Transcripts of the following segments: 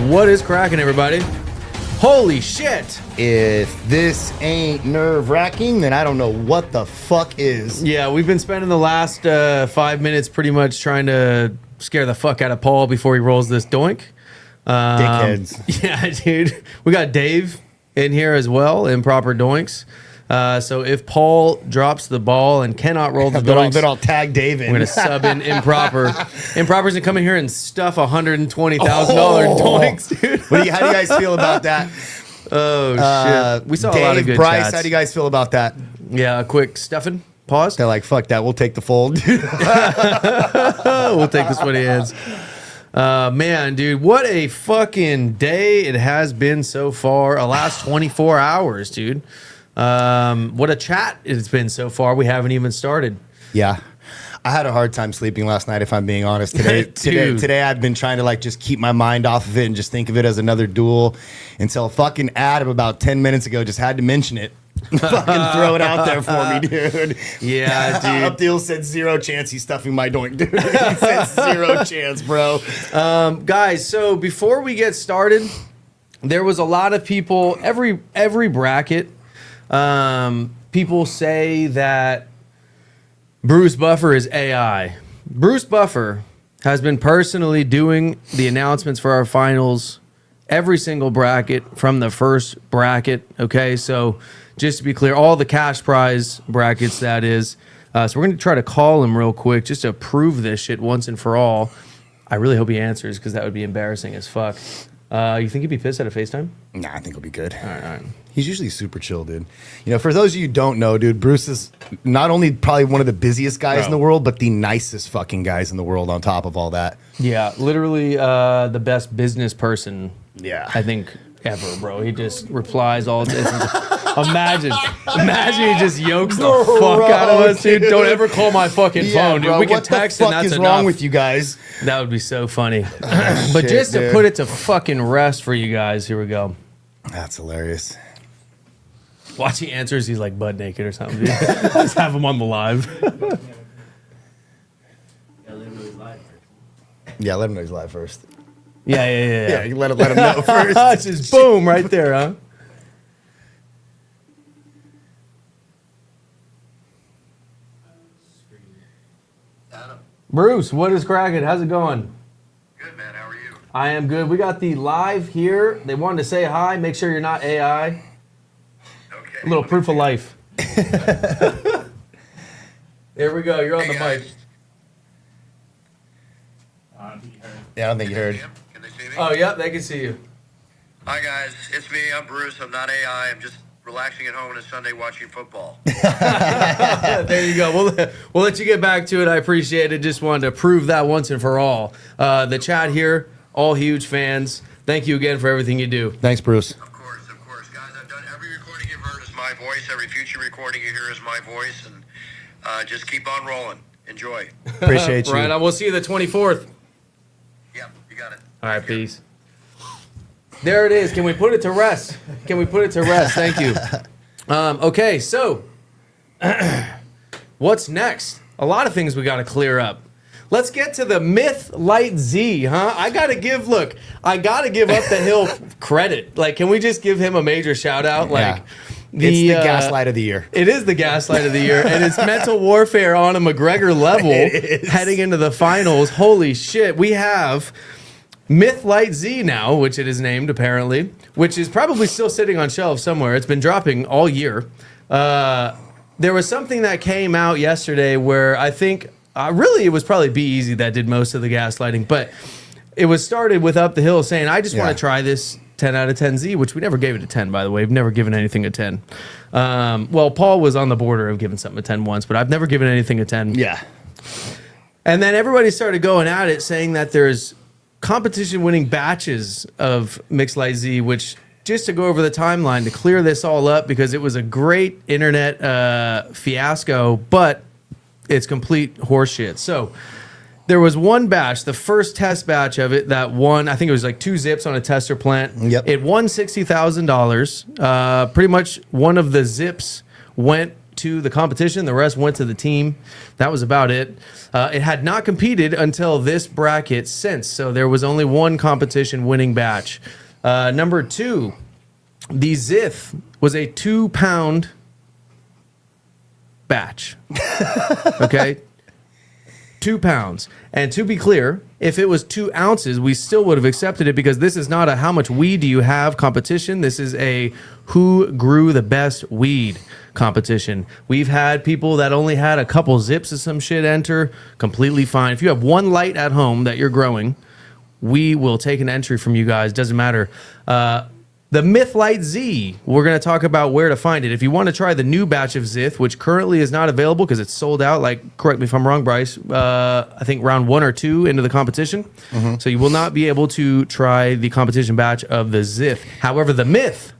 What is cracking, everybody? Holy shit! If this ain't nerve-wracking, then I don't know what the fuck is. Yeah, we've been spending the last 5 minutes pretty much trying to scare the fuck out of Paul before he rolls this doink. Dickheads. Yeah, dude. We got Dave in here as well, Improper Doinks. So if Paul drops the ball and cannot roll the doinks, then I'll tag Dave in. we're going to sub in Improper. Improper's going to come in here and stuff $120,000 doinks, dude. How do you guys feel about that? Oh, shit. We saw Dave, a lot of good Bryce, chats. how do you guys feel about that? Yeah, a quick stuffing. Pause. They're like, fuck that. We'll take the fold. We'll take this one hands. Man, dude, what a fucking day it has been so far. The last 24 hours, dude. What a chat it's been so far. We haven't even started. Yeah. I had a hard time sleeping last night, if I'm being honest. Today I've been trying to like just keep my mind off of it and just think of it as another duel until fucking Adam about 10 minutes ago just had to mention it. Fucking throw it out there for me, dude. Yeah, dude. Updeal said 0 chance he's stuffing my doink, dude. He said 0 chance, bro. Guys, so before we get started, there was a lot of people, every bracket, people say that Bruce Buffer is AI. Bruce Buffer has been personally doing the announcements for our finals every single bracket from the first bracket. Okay, so just to be clear, all the cash prize brackets, that is. So we're going to try to call him real quick just to prove this shit once and for all. I really hope he answers because that would be embarrassing as fuck. You think he'd be pissed at a FaceTime? Nah, I think he'll be good. All right. He's usually super chill, dude. You know, for those of you who don't know, dude, Bruce is not only probably one of the busiest guys in the world, but the nicest fucking guys in the world on top of all that. Yeah, literally the best business person, Yeah. I think, ever, bro. He just replies all day. Imagine he just yokes the fuck out of us, dude. Don't ever call my fucking phone, dude. Bro, We can what text the and fuck that's is enough. wrong with you guys? That would be so funny. But Shit, just to dude. put it to fucking rest for you guys, here we go. That's hilarious. Watch he answers, he's like butt naked or something, dude. Let's have him on the live. Yeah, let him know he's live first. Yeah. You let him know first. Just boom, right there, huh? Adam. Bruce, what is cracking? How's it going? Good, man. How are you? I am good. We got the live here. They wanted to say hi. Make sure you're not AI. Okay. A little proof of life. There we go. You're on the Hey, mic. guys. Yeah, I don't think you heard. Can they see me? Oh, yep. They can see you. Hi, guys. It's me. I'm Bruce. I'm not AI. I'm just relaxing at home on a Sunday watching football. There you go. We'll let you get back to it. I appreciate it. Just wanted to prove that once and for all. The chat here, all huge fans. Thank you again for everything you do. Thanks, Bruce. Of course. Guys, I've done every recording you've heard is my voice. Every future recording you hear is my voice. And just keep on rolling. Enjoy. Appreciate you. Right on. We'll see you the 24th. Yep, you got it. All right, peace. There it is. Can we put it to rest? Thank you. Okay, so what's next? A lot of things we got to clear up. Let's get to the Myth Light Z, huh? I got to give Up the Hill credit. Like, can we just give him a major shout out? Like, It's the gaslight of the year. It is the gaslight of the year, and it's mental warfare on a McGregor level heading into the finals. Holy shit. We have Myth Light Z now, which it is named apparently, which is probably still sitting on shelves somewhere. It's been dropping all year. There was something that came out yesterday where I think really it was probably Be Easy that did most of the gaslighting, but it was started with Up the Hill saying, I just want to try this 10 out of 10 Z, which we never gave it a 10, by the way. We've never given anything a 10. Well, Paul was on the border of giving something a 10 once, but I've never given anything a 10. Yeah. And then everybody started going at it, saying that there's competition-winning batches of Mixed Light Z, which, just to go over the timeline, to clear this all up, because it was a great internet fiasco, but it's complete horseshit. So there was one batch, the first test batch of it, that won. I think it was like 2 zips on a tester plant. Yep. It won $60,000. Pretty much one of the zips went to the competition. The rest went to the team. That was about it. It had not competed until this bracket since. So there was only one competition winning batch. Number 2, the Zith was a 2-pound batch. Okay? 2 pounds. And to be clear, if it was 2 ounces, we still would have accepted it because this is not a how much weed do you have competition. This is a who grew the best weed competition. We've had people that only had a couple zips of some shit enter. Completely fine. If you have one light at home that you're growing, we will take an entry from you guys. Doesn't matter. The Myth Light Z, we're going to talk about where to find it. If you want to try the new batch of Zith, which currently is not available because it's sold out, like, correct me if I'm wrong, Bryce, I think round 1 or 2 into the competition. So you will not be able to try the competition batch of the Zith. However, the Myth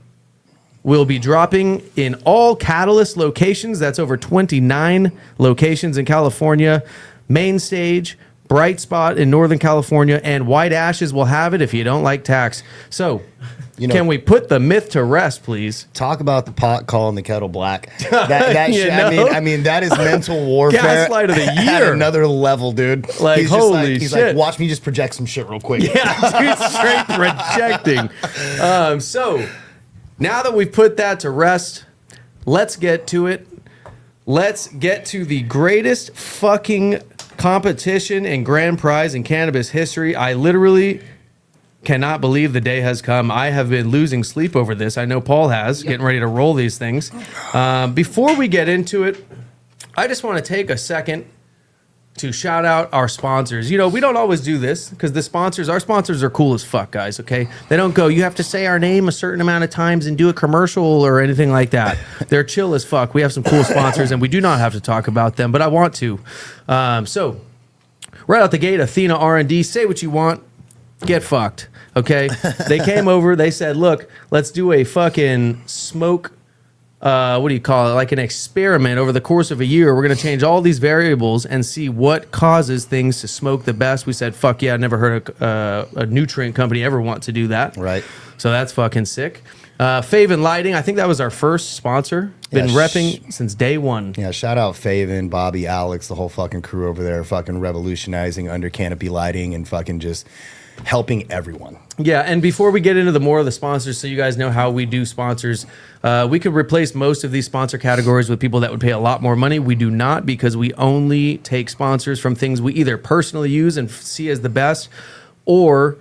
will be dropping in all Catalyst locations. That's over 29 locations in California. Main Stage, Bright Spot in Northern California, and White Ashes will have it if you don't like tax. So... can we put the myth to rest, please? Talk about the pot calling the kettle black. That shit, I mean, that is mental warfare. Gaslight of the year. At another level, dude. Like, he's holy he's shit. like, watch me just project some shit real quick. Yeah, dude, straight projecting. So, now that we've put that to rest, let's get to it. Let's get to the greatest fucking competition and grand prize in cannabis history. I literally... cannot believe the day has come. I have been losing sleep over this. I know Paul has, getting ready to roll these things. Before we get into it, I just want to take a second to shout out our sponsors. You know, we don't always do this because our sponsors are cool as fuck, guys, okay? They don't go, you have to say our name a certain amount of times and do a commercial or anything like that. They're chill as fuck. We have some cool sponsors and we do not have to talk about them, but I want to. So, right out the gate, Athena R&D, say what you want. Get fucked, okay? They came over. They said, look, let's do a fucking smoke, what do you call it? Like an experiment over the course of a year. We're going to change all these variables and see what causes things to smoke the best. We said, fuck yeah, I never heard a nutrient company ever want to do that. Right. So that's fucking sick. Faven Lighting, I think that was our first sponsor. Been repping since day one. Yeah, shout out Faven, Bobby, Alex, the whole fucking crew over there, fucking revolutionizing under canopy lighting and fucking just... helping everyone. Yeah, and before we get into the more of the sponsors, so you guys know how we do sponsors, we could replace most of these sponsor categories with people that would pay a lot more money. We do not, because we only take sponsors from things we either personally use and see as the best, or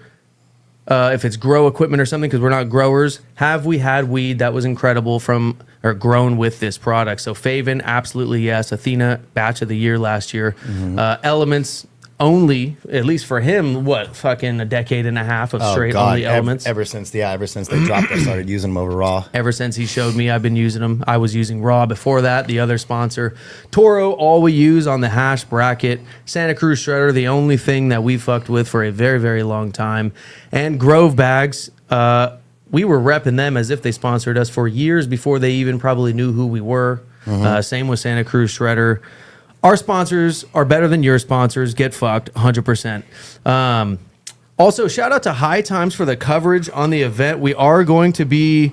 if it's grow equipment or something, because we're not growers. Have we had weed that was incredible from or grown with this product? So Faven, absolutely yes. Athena, batch of the year last year. Elements, only, at least for him, what, fucking a decade and a half of straight only elements. Ever since they dropped, I started using them over raw. Ever since he showed me, I've been using them. I was using raw before that. The other sponsor, Toro, all we use on the hash bracket. Santa Cruz Shredder, the only thing that we fucked with for a very, very long time. And Grove Bags, we were repping them as if they sponsored us for years before they even probably knew who we were. Same with Santa Cruz Shredder. Our sponsors are better than your sponsors. Get fucked, 100%. Also, shout out to High Times for the coverage on the event. We are going to be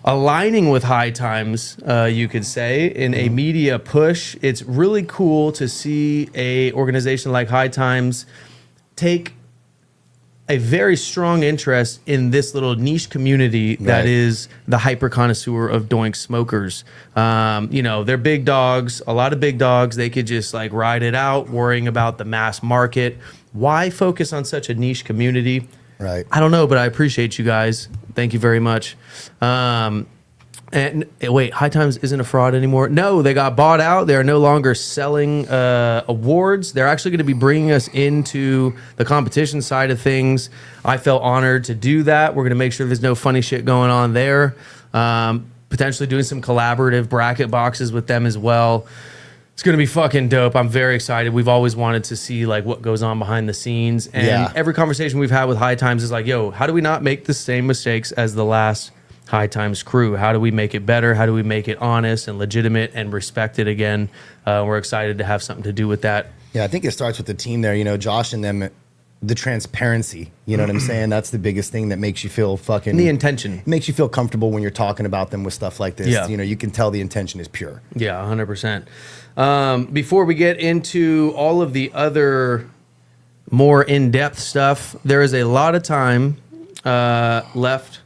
aligning with High Times, you could say, in a media push. It's really cool to see a organization like High Times take a very strong interest in this little niche community that is the hyper connoisseur of doink smokers. You know, they're big dogs, a lot of big dogs. They could just like ride it out, worrying about the mass market. Why focus on such a niche community? Right. I don't know, but I appreciate you guys. Thank you very much. And wait, High Times isn't a fraud anymore? No, they got bought out. They are no longer selling awards. They're actually going to be bringing us into the competition side of things. I felt honored to do that. We're going to make sure there's no funny shit going on there. Potentially doing some collaborative bracket boxes with them as well. It's going to be fucking dope. I'm very excited. We've always wanted to see like what goes on behind the scenes. And every conversation we've had with High Times is like, yo, how do we not make the same mistakes as the last High Times crew? How do we make it better? How do we make it honest and legitimate and respected again? We're excited to have something to do with that. Yeah, I think it starts with the team there. You know, Josh and them the transparency. You know what I'm saying? That's the biggest thing that makes you feel fucking... The intention. It makes you feel comfortable when you're talking about them with stuff like this. Yeah. You know, you can tell the intention is pure. Yeah, 100%. Before we get into all of the other more in-depth stuff, there is a lot of time left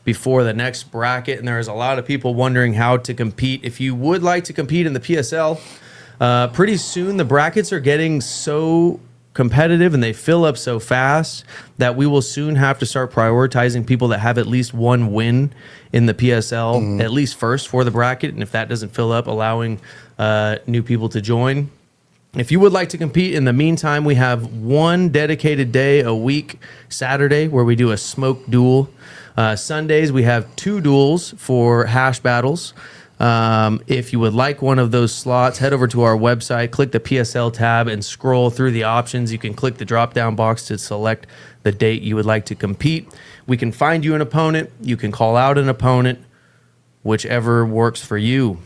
before the next bracket, and there's a lot of people wondering how to compete. If you would like to compete in the PSL, pretty soon the brackets are getting so competitive and they fill up so fast that we will soon have to start prioritizing people that have at least one win in the PSL, at least first for the bracket. And if that doesn't fill up, allowing new people to join. If you would like to compete in the meantime, we have one dedicated day a week, Saturday, where we do a smoke duel. Sundays, we have 2 duels for hash battles. If you would like one of those slots, head over to our website, click the PSL tab, and scroll through the options. You can click the drop-down box to select the date you would like to compete. We can find you an opponent. You can call out an opponent, whichever works for you.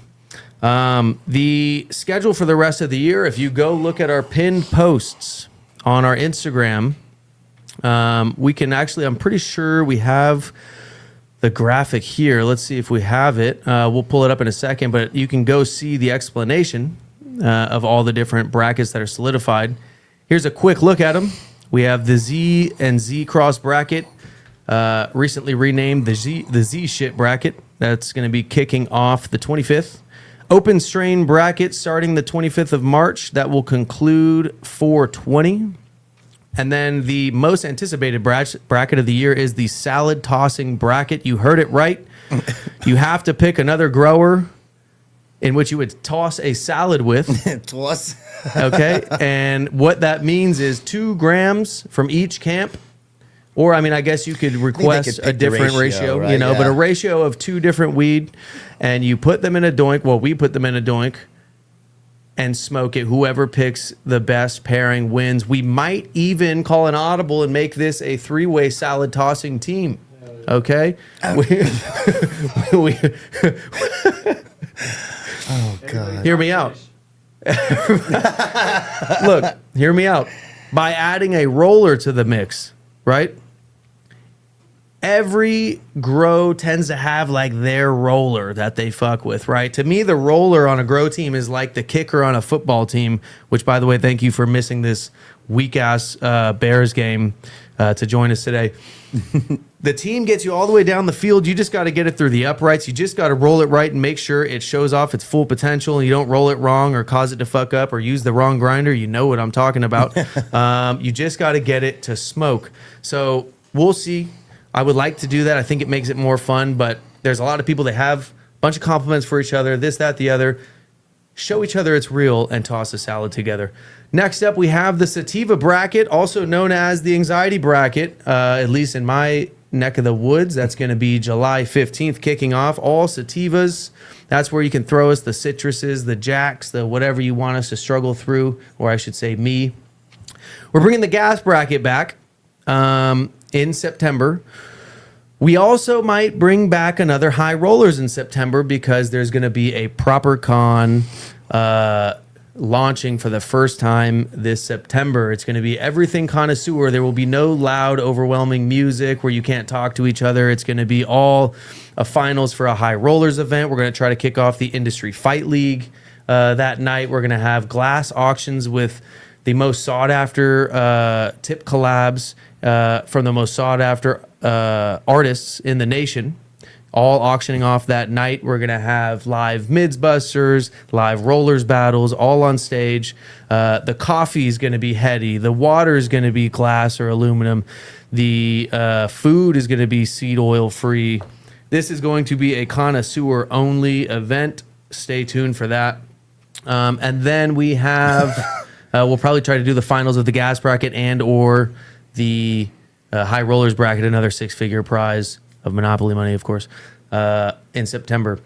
The schedule for the rest of the year, if you go look at our pinned posts on our Instagram, we can actually, I'm pretty sure we have the graphic here. Let's see if we have it. We'll pull it up in a second, but you can go see the explanation of all the different brackets that are solidified. Here's a quick look at them. We have the Z and Z Cross bracket, recently renamed the Z Shit bracket. That's going to be kicking off the 25th. Open strain bracket starting the 25th of March. That will conclude 4/20. And then the most anticipated bracket of the year is the salad tossing bracket. You heard it right. You have to pick another grower in which you would toss a salad with. Toss. Okay. And what that means is 2 grams from each camp. Or, I mean, I guess you could request a different ratio, right? you know, Yeah. but a ratio of 2 different weed. And you put them in a doink. Well, we put them in a doink and smoke it. Whoever picks the best pairing wins. We might even call an audible and make this a 3-way salad tossing team. Okay? Oh, God. Hear me out. Look, hear me out. By adding a roller to the mix, right? Every grow tends to have like their roller that they fuck with, right? To me, the roller on a grow team is like the kicker on a football team, which, by the way, thank you for missing this weak-ass Bears game to join us today. The team gets you all the way down the field. You just got to get it through the uprights. You just got to roll it right and make sure it shows off its full potential, and you don't roll it wrong or cause it to fuck up or use the wrong grinder. You know what I'm talking about. You just got to get it to smoke. So we'll see. I would like to do that. I think it makes it more fun, but there's a lot of people that have a bunch of compliments for each other, this, that, the other. Show each other it's real and toss a salad together. Next up, we have the sativa bracket, also known as the anxiety bracket, at least in my neck of the woods. That's going to be July 15th, kicking off. All sativas. That's where you can throw us the citruses, the jacks, the whatever you want us to struggle through, or I should say me. We're bringing the gas bracket back in September. We also might bring back another high rollers in September because there's going to be a proper con launching for the first time this September. It's going to be everything connoisseur. There will be no loud, overwhelming music where you can't talk to each other. It's going to be all a finals for a high rollers event. We're going to try to kick off the Industry Fight League that night. We're going to have glass auctions with the most sought after tip collabs from the most sought after artists in the nation, all auctioning off that night. We're going to have live mids busters, live rollers battles, all on stage. The coffee is going to be heady. The water is going to be glass or aluminum. The food is going to be seed oil free. This is going to be a connoisseur only event. Stay tuned for that. And then we have, we'll probably try to do the finals of the gas bracket and or the high rollers bracket, another 6-figure prize of Monopoly money, of course, in September.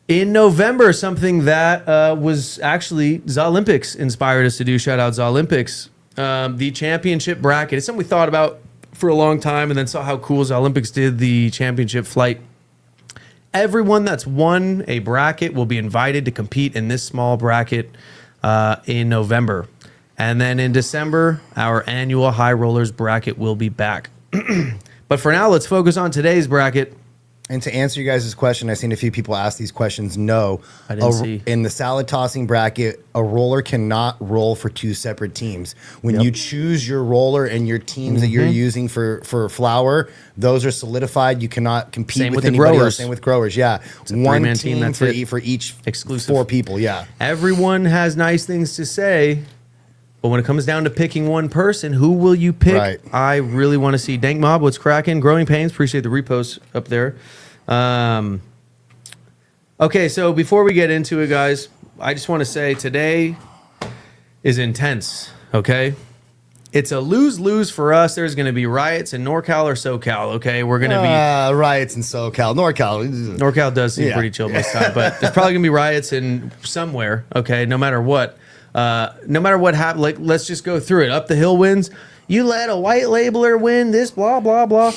In November, something that was actually Zolympics inspired us to do. Shout out Zolympics. The championship bracket. It's something we thought about for a long time and then saw how cool Zolympics did the championship flight. Everyone that's won a bracket will be invited to compete in this small bracket in November. And then in December, our annual High Rollers bracket will be back. But for now, let's focus on today's bracket. And to answer you guys' question, I've seen a few people ask these questions. No. I didn't see. In the salad tossing bracket, a roller cannot roll for two separate teams. When you choose your roller and your teams that you're using for flour, those are solidified. You cannot compete Same with with the anybody growers. else. Same with growers, yeah. a One three-man team, that's for, it. for each Exclusive. 4 people, yeah. Everyone has nice things to say, but when it comes down to picking one person, who will you pick? Right. I really want to see Dank Mob. What's cracking? Growing Pains. Appreciate the repost up there. Okay, so before we get into it, guys, I just want to say today is intense, okay? It's a lose-lose for us. There's going to be riots in NorCal or SoCal, okay? We're going to be... Riots in SoCal. NorCal does seem pretty chill most time, but there's probably going to be riots in somewhere, okay, no matter what. No matter what happens, like, let's just go through it. Up the Hill wins. You let a white labeler win this, blah, blah, blah.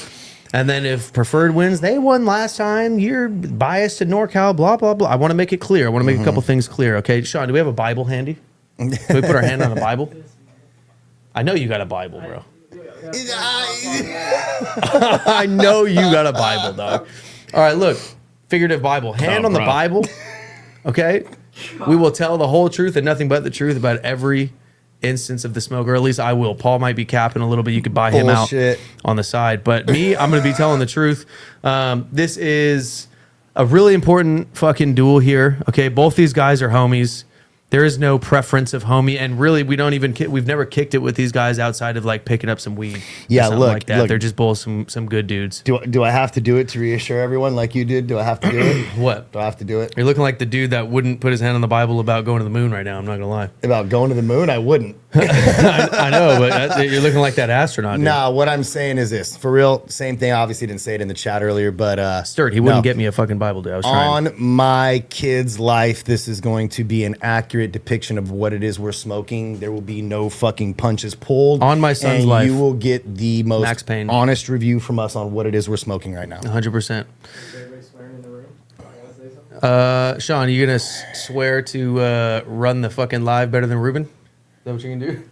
And then if Preferred wins, they won last time. You're biased to NorCal, blah, blah, blah. I want to make it clear. I want to make a couple things clear, okay? Sean, do we have a Bible handy? Can we put our hand on the Bible? I know you got a Bible, bro. I know you got a Bible, dog. All right, look. Figurative Bible. Hand on the Bible, okay? We will tell the whole truth and nothing but the truth about every instance of the smoke, or at least I will. Paul might be capping a little bit. You could buy him out on the side. But me, I'm going to be telling the truth. This is a really important fucking duel here, okay? Both these guys are homies. There is no preference of homie, and really, we don't even we've never kicked it with these guys outside of like picking up some weed. Yeah, or something look, like that. They're just both some good dudes. Do I have to do it to reassure everyone like you did? Do I have to do it? What? Do I have to do it? You're looking like the dude that wouldn't put his hand on the Bible about going to the moon right now. I'm not gonna lie. About going to the moon? I wouldn't. I know, but you're looking like that astronaut. Dude. Nah, what I'm saying is this. For real, same thing. I obviously didn't say it in the chat earlier, but Sturt, he wouldn't get me a fucking Bible, dude. I was trying. On my kid's life, this is going to be an accurate depiction of what it is we're smoking. There will be no fucking punches pulled. On my son's and life. You will get the most Max Payne. honest review from us on what it is we're smoking right now. 100%. Sean, are you gonna swear to run the fucking live better than Ruben? Is that what you can do?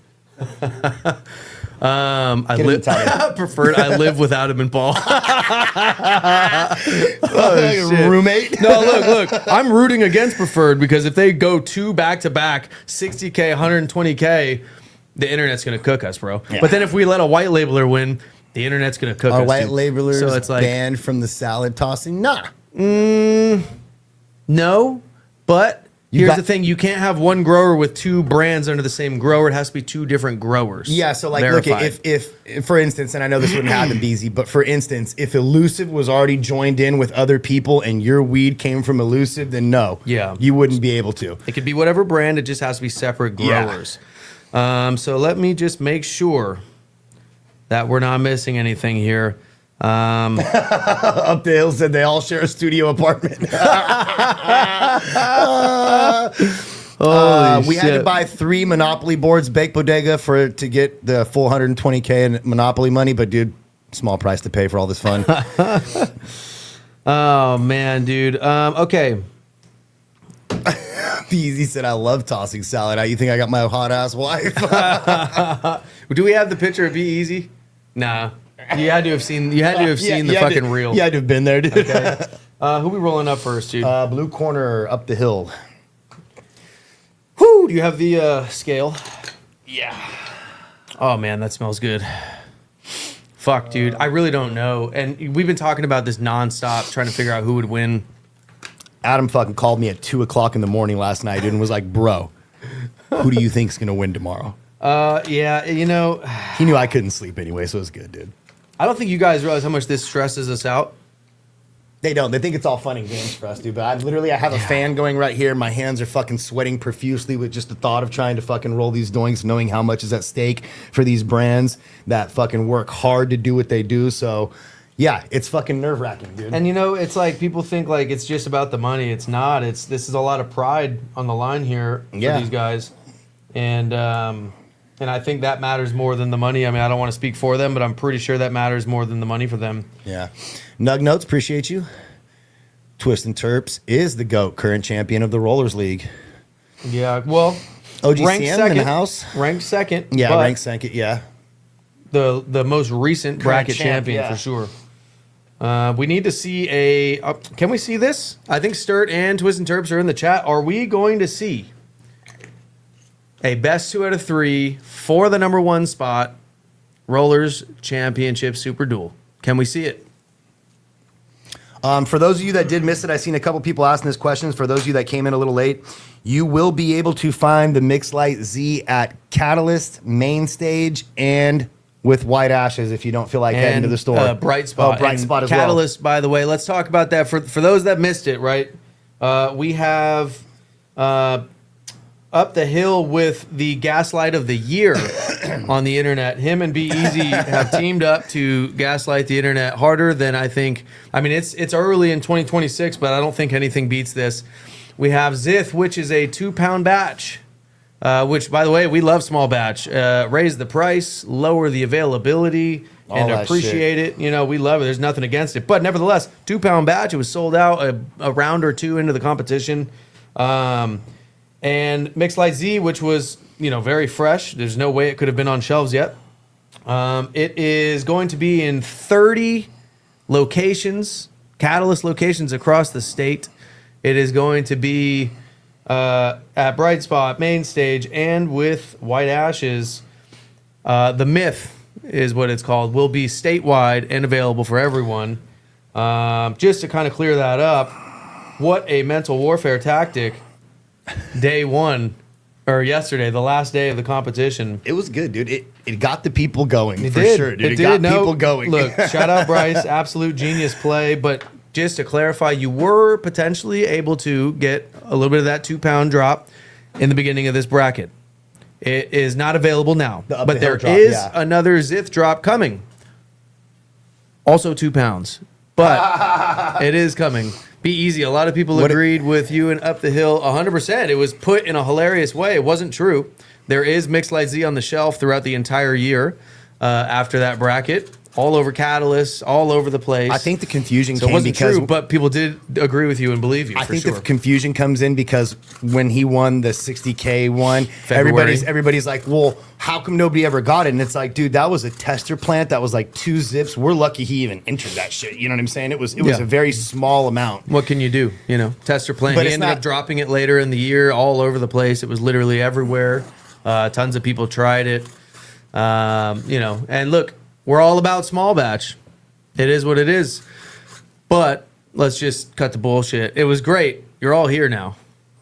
I live preferred. I live without him and Paul. Oh, shit. Roommate. No, look. I'm rooting against Preferred because if they go 2 back-to-back, 60K, 120K, the internet's gonna cook us, bro. Yeah. But then if we let a white labeler win, the internet's gonna cook us. Our white too. labelers So it's like banned from the salad tossing. Nah. no, but. Here's got- the thing: you can't have one grower with 2 brands under the same grower. It has to be 2 different growers. Yeah, so like, Verified. look, if for instance, and I know this wouldn't happen, BZ, but for instance, if Elusive was already joined in with other people and your weed came from Elusive, then no, you wouldn't be able to. It could be whatever brand. It just has to be separate growers. So let me just make sure that we're not missing anything here. Up the hill said they all share a studio apartment. We had to buy 3 Monopoly boards, Baked Bodega, to get the full 120K in Monopoly money. But dude, small price to pay for all this fun. Oh man, dude. Okay. Easy said, "I love tossing salad. How you think I got my hot ass wife?" Do we have the picture of Be Easy? Nah. You had to have seen. You had to have seen the fucking reel. You had to have been there, dude. Okay. Who we rolling up first, dude? Blue corner up the hill. Whoo! Do you have the scale? Yeah. Oh man, that smells good. Fuck, dude. I really don't know. And we've been talking about this nonstop, trying to figure out who would win. Adam fucking called me at 2:00 in the morning last night, dude, and was like, "Bro, who do you think's gonna win tomorrow?" Yeah, you know, he knew I couldn't sleep anyway, so it was good, dude. I don't think you guys realize how much this stresses us out. They don't. They think it's all fun and games for us, dude. But I have a fan going right here. My hands are fucking sweating profusely with just the thought of trying to fucking roll these doinks, knowing how much is at stake for these brands that fucking work hard to do what they do. So, yeah, it's fucking nerve wracking, dude. And you know, it's like people think like it's just about the money. It's not. This is a lot of pride on the line here for these guys, and I think that matters more than the money. I mean, I don't want to speak for them, but I'm pretty sure that matters more than the money for them. Yeah. Nug Notes, appreciate you. Twist and Terps is the GOAT, current champion of the Rollers League. Yeah, well, OGCM in the house. Ranked second. Yeah, but ranked second. Yeah. The most recent bracket champion yeah. for sure. We need to see can we see this? I think Sturt and Twist and Terps are in the chat. Are we going to see a best 2 out of 3 for the number 1 spot Rollers Championship Super Duel? Can we see it? For those of you that did miss it, I've seen a couple people asking this questions. For those of you that came in a little late, you will be able to find the Mixed Light Z at Catalyst main stage and with White Ashes if you don't feel like heading to the store. Bright Spot. Bright Spot as well. Catalyst, by the way. Let's talk about that. For those that missed it, right? We have Up the Hill with the Gaslight of the Year on the internet. Him and Be Easy have teamed up to gaslight the internet harder than I think. I mean, it's early in 2026, but I don't think anything beats this. We have Zith, which is a 2-pound batch. Which, by the way, we love small batch. Raise the price, lower the availability, and appreciate it. You know, we love it. There's nothing against it. But nevertheless, 2-pound batch. It was sold out a round or two into the competition. And Mixed Light Z, which was, very fresh. There's no way it could have been on shelves yet. It is going to be in 30 locations, Catalyst locations across the state. It is going to be at Bright Spot, main stage, and with White Ashes. The Myth is what it's called, will be statewide and available for everyone. Just to kind of clear that up, what a mental warfare tactic. Day one, or yesterday, the last day of the competition. It was good, dude. It got the people going, it for did. sure, dude. It got did. people going. Look, shout out Bryce, absolute genius play. But just to clarify, you were potentially able to get a little bit of that 2-pound drop in the beginning of this bracket. It is not available now, but there is another Zith drop coming. Also 2 pounds, but it is coming. Be easy. A lot of people agreed with you and Up the Hill 100%. It was put in a hilarious way. It wasn't true. There is Mixed Light Z on the shelf throughout the entire year after that bracket. All over Catalyst, all over the place. I think the confusion came because true, but people did agree with you and believe you. I think the confusion comes in because when he won the 60K one, everybody's like, well, how come nobody ever got it? And it's like, dude, that was a tester plant. That was like 2 zips. We're lucky he even entered that shit. You know what I'm saying? It was a very small amount. What can you do? Tester plant. But he ended up dropping it later in the year, all over the place. It was literally everywhere. Tons of people tried it. And look. We're all about small batch. It is what it is. But let's just cut the bullshit. It was great. You're all here now.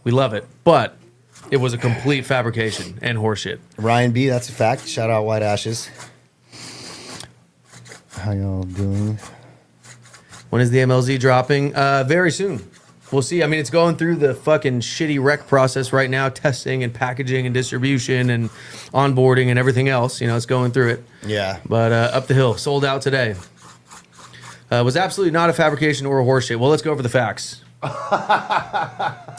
We love it. But it was a complete fabrication and horseshit. Ryan B, that's a fact. Shout out White Ashes. How y'all doing? When is the MLZ dropping? Very soon. We'll see. I mean, it's going through the fucking shitty rec process right now, testing and packaging and distribution and onboarding and everything else. It's going through it. Yeah. But Up the Hill, sold out today. Was absolutely not a fabrication or a horseshit. Well, let's go over the facts.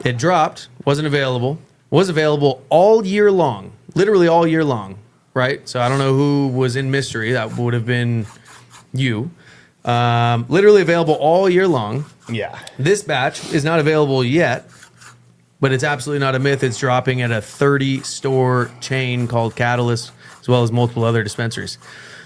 It dropped, wasn't available, was available all year long, literally all year long, right? So I don't know who was in mystery. That would have been you. Literally available all year long. Yeah. This batch is not available yet, but it's absolutely not a myth. It's dropping at a 30-store chain called Catalyst, as well as multiple other dispensaries.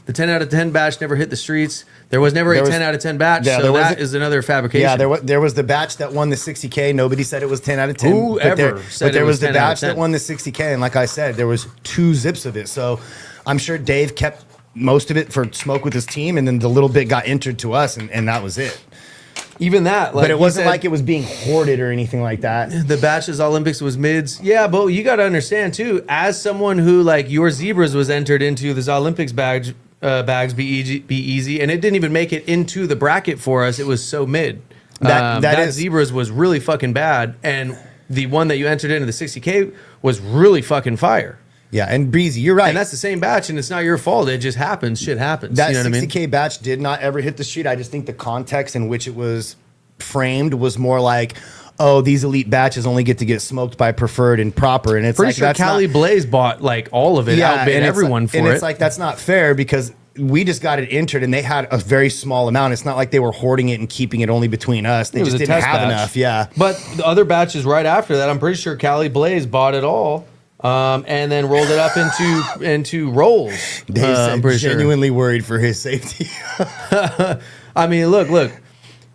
The 10 out of 10 batch never hit the streets. There was never a 10 out of 10 batch, so that is another fabrication. Yeah, there was the batch that won the 60K. Nobody said it was 10 out of 10. Whoever said but there it was the 10 out of batch 10. that won the 60K, and like I said, there was 2 zips of it. So I'm sure Dave kept most of it for smoke with his team, and then the little bit got entered to us, and that was it. Even that, but it wasn't like it was being hoarded or anything like that. The batches Olympics was mids. Yeah, but you got to understand too, as someone who your Zebras was entered into this Olympics bags be easy, and it didn't even make it into the bracket for us. It was so mid. That Zebras was really fucking bad, and the one that you entered into the 60K was really fucking fire. Yeah, and Breezy, you're right. And that's the same batch, and it's not your fault. It just happens. Shit happens. That you know 60K what I mean? batch did not ever hit the street. I just think the context in which it was framed was more like, oh, these elite batches only get to get smoked by Preferred and Proper. And it's pretty like, sure that's Cali not, Blaze bought all of it, outbid everyone for it. And it's like, that's not fair because we just got it entered, and they had a very small amount. It's not like they were hoarding it and keeping it only between us. They It was just a didn't test have batch. enough. Yeah. But the other batches right after that, I'm pretty sure Cali Blaze bought it all, and then rolled it up into rolls. Dave I'm said pretty sure. genuinely worried for his safety. I mean, look.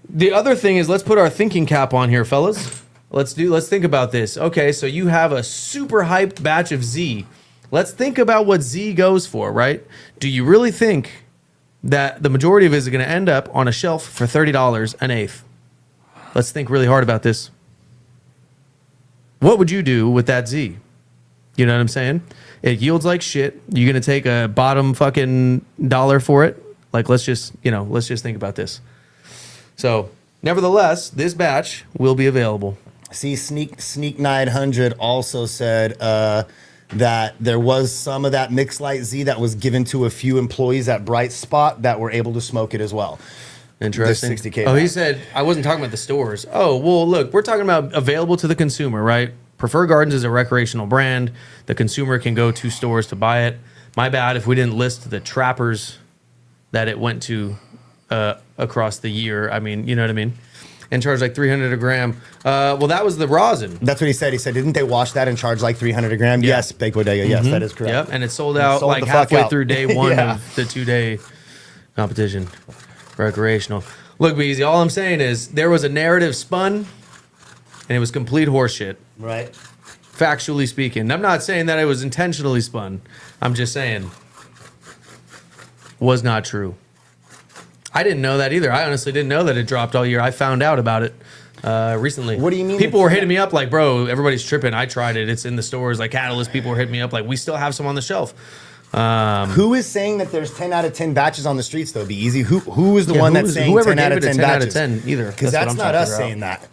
The other thing is, let's put our thinking cap on here, fellas. Let's think about this. Okay, so you have a super hyped batch of Z. Let's think about what Z goes for, right? Do you really think that the majority of it is going to end up on a shelf for $30 an eighth? Let's think really hard about this. What would you do with that Z? You know what I'm saying? It yields like shit. You're going to take a bottom fucking dollar for it? Like, let's just think about this. So, nevertheless, this batch will be available. See, Sneak 900 also said that there was some of that Mix Light Z that was given to a few employees at Bright Spot that were able to smoke it as well. Interesting. The 60K Oh, he batch. said, I wasn't talking about the stores. Oh, well, look, we're talking about available to the consumer, right? Preferred Gardens is a recreational brand. The consumer can go to stores to buy it. My bad if we didn't list the trappers that it went to across the year. I mean, you know what I mean? And charge like $300 a gram. Well, that was the rosin. That's what he said. He said, didn't they wash that and charge like $300 a gram? Yeah. Yes, Big Bodega. Yes, that is correct. Yep, and it sold out sold like the fuck halfway out. through day one Yeah. of the 2-day competition. Recreational. Look, Beezy, all I'm saying is there was a narrative spun, and it was complete horseshit, Right. factually speaking. I'm not saying that it was intentionally spun. I'm just saying was not true. I didn't know that either. I honestly didn't know that it dropped all year. I found out about it recently. What do you mean People it's were not- hitting me up like, bro, everybody's tripping. I tried it. It's in the stores. Like Catalyst, people were hitting me up like, we still have some on the shelf. Who is saying that there's 10 out of 10 batches on the streets, though? Be easy. Who is the Yeah, one who that's is- saying whoever 10 out gave of it a 10 10 out of batches? 10 either. Because That's what that's I'm not trying to us figure out. saying that.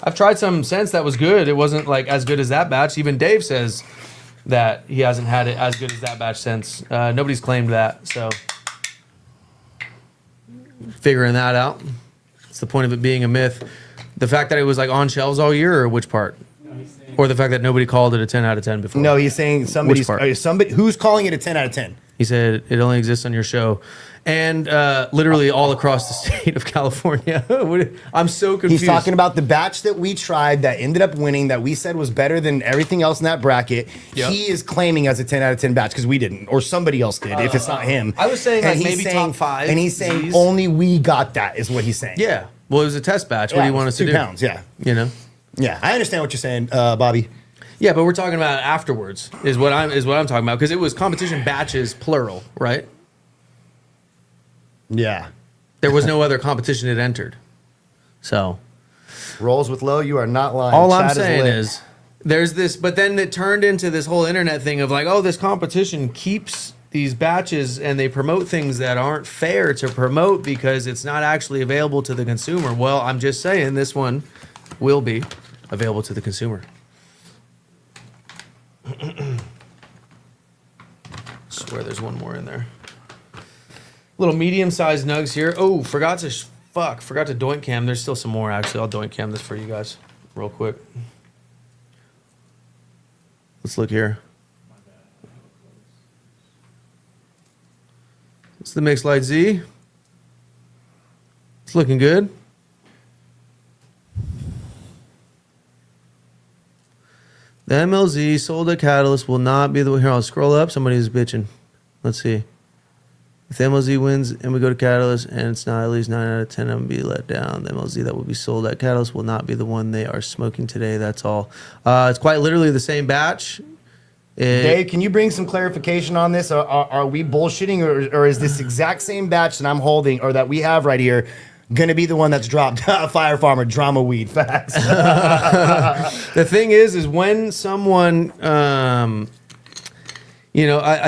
I've tried some scents that was good. It wasn't like as good as that batch. Even Dave says that he hasn't had it as good as that batch since. Nobody's claimed that. So figuring that out. It's the point of it being a myth. The fact that it was like on shelves all year, or which part? Or the fact that nobody called it a 10 out of 10 before? No, he's saying somebody's part? somebody who's calling it a 10 out of 10. He said it only exists on your show. And literally all across the state of California. I'm so confused. He's talking about the batch that we tried that ended up winning that we said was better than everything else in that bracket. Yep. He is claiming as a 10 out of 10 batch because we didn't, or somebody else did, if it's not him. I was saying, And like, he's maybe top 5 And he's saying Zs. only we got that, is what he's saying. Yeah. Well, it was a test batch. What do you want us to 2 do? pounds, yeah. You know? Yeah, I understand what you're saying, Bobby. Yeah, but we're talking about afterwards is what I'm talking about because it was competition batches plural, right? Yeah. There was no other competition it entered. So Rolls with low, you are not lying. all I'm Chat saying lit. is there's this, but then it turned into this whole internet thing of like, oh, this competition keeps these batches and they promote things that aren't fair to promote because it's not actually available to the consumer. Well, I'm just saying this one will be available to the consumer. Swear there's one more in there. Little medium-sized nugs here. Oh, forgot to doink cam. There's still some more actually. I'll doink cam this for you guys real quick. Let's look here. It's the Mix Light Z. It's looking good. The MLZ sold at Catalyst will not be the here. I'll scroll up. Somebody's bitching. Let's see. If the MLZ wins and we go to Catalyst and it's not at least 9 out of 10, I'm going to be let down. The MLZ that will be sold at Catalyst will not be the one they are smoking today. That's all. It's quite literally the same batch. Dave, can you bring some clarification on this? Are we bullshitting, or is this exact same batch that I'm holding or that we have right here going to be the one that's dropped? Fire Farmer, drama weed, facts. The thing is when someone, I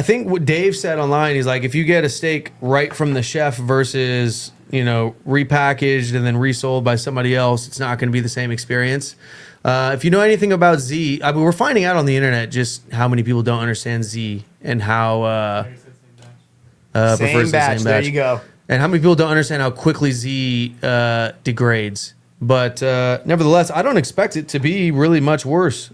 think what Dave said online, he's like, if you get a steak right from the chef versus, repackaged and then resold by somebody else, it's not going to be the same experience. If you know anything about Z, I mean, we're finding out on the internet just how many people don't understand Z and how prefers Same the batch, same there batch. you go. And how many people don't understand how quickly Z degrades. But nevertheless, I don't expect it to be really much worse.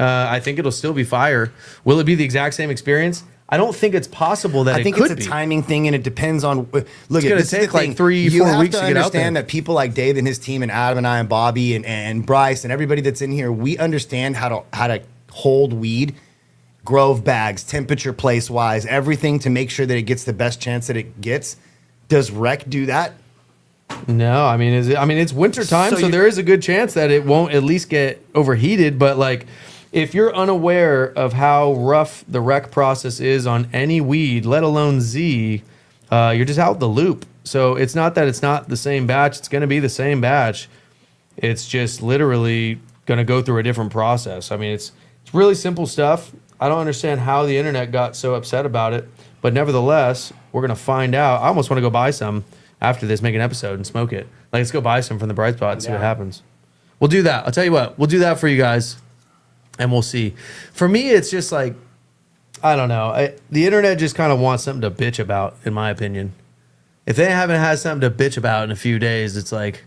I think it'll still be fire. Will it be the exact same experience? I don't think it's possible that I think could it's a be. timing thing, and it depends on. Look, gonna this is take the like thing. 3-4 you have weeks to to get out understand there. that people like Dave and his team, and Adam and I, and Bobby and Bryce and everybody that's in here, we understand how to hold weed, grove bags, temperature, place wise, everything to make sure that it gets the best chance that it gets. Does Rec do that? No, I mean, it's winter time, so you- there is a good chance that it won't at least get overheated. But like, if you're unaware of how rough the rec process is on any weed, let alone Z, you're just out the loop. So it's not that it's not the same batch; it's going to be the same batch. It's just literally going to go through a different process. I mean, it's really simple stuff. I don't understand how the internet got so upset about it, but nevertheless, we're going to find out. I almost want to go buy some after this, make an episode and smoke it. Like, let's go buy some from the Bright Spot and see what happens. We'll do that. I'll tell you what, we'll do that for you guys, and we'll see. For me, it's just like, I don't know. The internet just kind of wants something to bitch about, in my opinion. If they haven't had something to bitch about in a few days, it's like,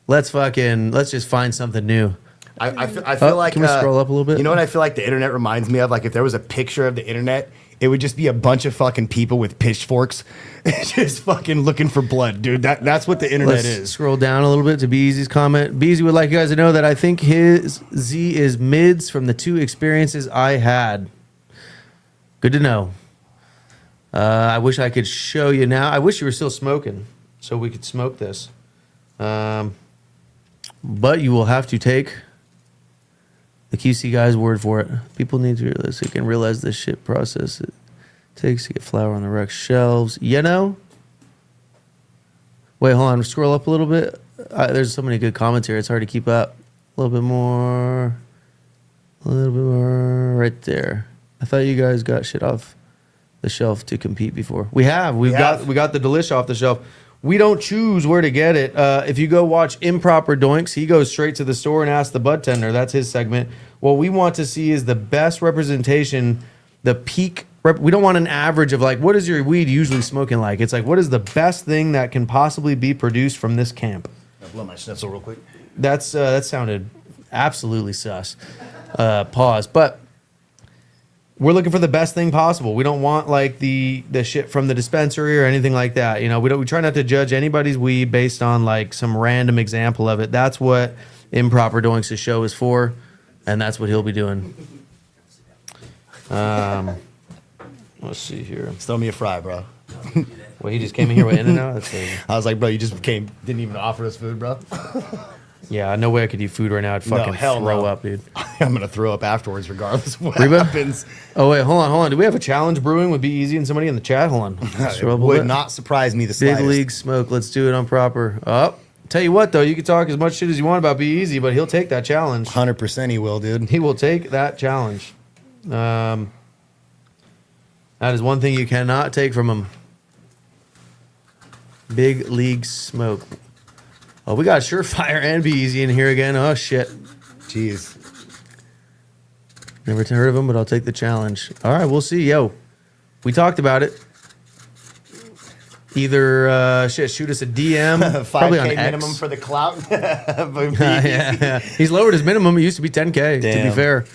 let's just find something new. I feel like can we scroll up a little bit? You know what I feel like the internet reminds me of? Like if there was a picture of the internet, it would just be a bunch of fucking people with pitchforks, just fucking looking for blood, dude. That's what the internet Let's is. scroll down a little bit to Beezy's comment. Beezy would like you guys to know that I think his Z is mids from the 2 experiences I had. Good to know. I wish I could show you now. I wish you were still smoking so we could smoke this. But you will have to take the QC guy's word for it. People need to be realistic and realize the shit process it takes to get flour on the rec shelves. You know? Wait, hold on. Scroll up a little bit. There's so many good comments here. It's hard to keep up. A little bit more. Right there. I thought you guys got shit off the shelf to compete before. We have. We got the Delish off the shelf. We don't choose where to get it. If you go watch Improper Doinks, he goes straight to the store and asks the bud tender. That's his segment. What we want to see is the best representation, the peak. We don't want an average of like, what is your weed usually smoking like? It's like, what is the best thing that can possibly be produced from this camp? I'll blow my schnitzel real quick. That sounded absolutely sus. Pause. But we're looking for the best thing possible. We don't want like the shit from the dispensary or anything like that. You know, we try not to judge anybody's weed based on like some random example of it. That's what Improper Doinks' show is for, and that's what he'll be doing. Let's see here. Throw me a fry, bro. Well, he just came in here with In-N-Out? That's crazy. I was like, bro, you just didn't even offer us food, bro. Yeah, no way I could eat food right now. I'd fucking hell throw no. up, dude. I'm gonna throw up afterwards, regardless of what Reba? happens. Oh, wait, hold on. Do we have a challenge brewing with Be Easy and somebody in the chat? Hold on. It Scroll up a would bit. not surprise me the Big slightest. League Smoke. Let's do it on proper. Tell you what, though, you can talk as much shit as you want about Be Easy, but he'll take that challenge. 100% he will, dude. He will take that challenge. That is one thing you cannot take from him. Big League Smoke. Oh, we got Surefire and Be Easy in here again. Oh, shit. Jeez. Never heard of him, but I'll take the challenge. All right, we'll see. Yo, we talked about it. Either shoot us a DM, probably on 5K X. minimum for the clout. Yeah. He's lowered his minimum. It used to be 10K, to Damn. be fair.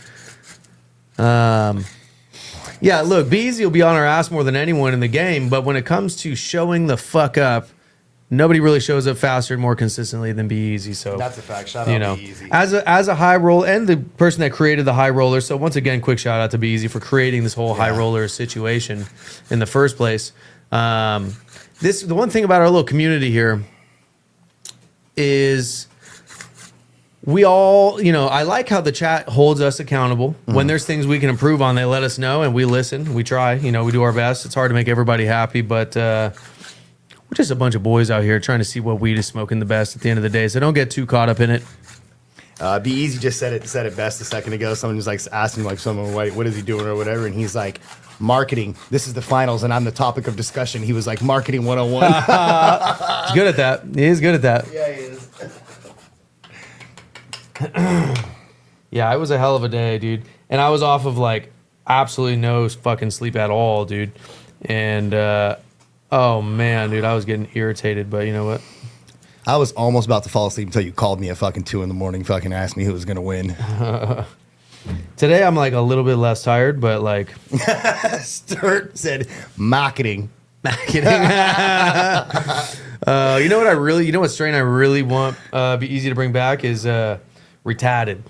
Yeah, look, Be Easy will be on our ass more than anyone in the game, but when it comes to showing the fuck up, nobody really shows up faster and more consistently than Be Easy. So That's a fact. Shout out Be Easy. as a high roll and the person that created the high roller. So once again, quick shout out to Be Easy for creating this whole high roller situation in the first place. The one thing about our little community here is we all, I like how the chat holds us accountable. When there's things we can improve on, they let us know and we listen. We try, we do our best. It's hard to make everybody happy, but we're just a bunch of boys out here trying to see what weed is smoking the best at the end of the day. So don't get too caught up in it. Be Easy just said it best a second ago. Someone was like asking like someone what is he doing or whatever, and he's like, marketing. This is the finals, and I'm the topic of discussion. He was like, marketing 101. He's good at that. He is good at that. Yeah, he is. Yeah, it was a hell of a day, dude. And I was off of like absolutely no fucking sleep at all, dude. And oh man, dude, I was getting irritated, but you know what? I was almost about to fall asleep until you called me at fucking 2 a.m. fucking asked me who was gonna win. Today I'm like a little bit less tired, but like Sturt said marketing. you know what strain I really want be easy to bring back is retarded.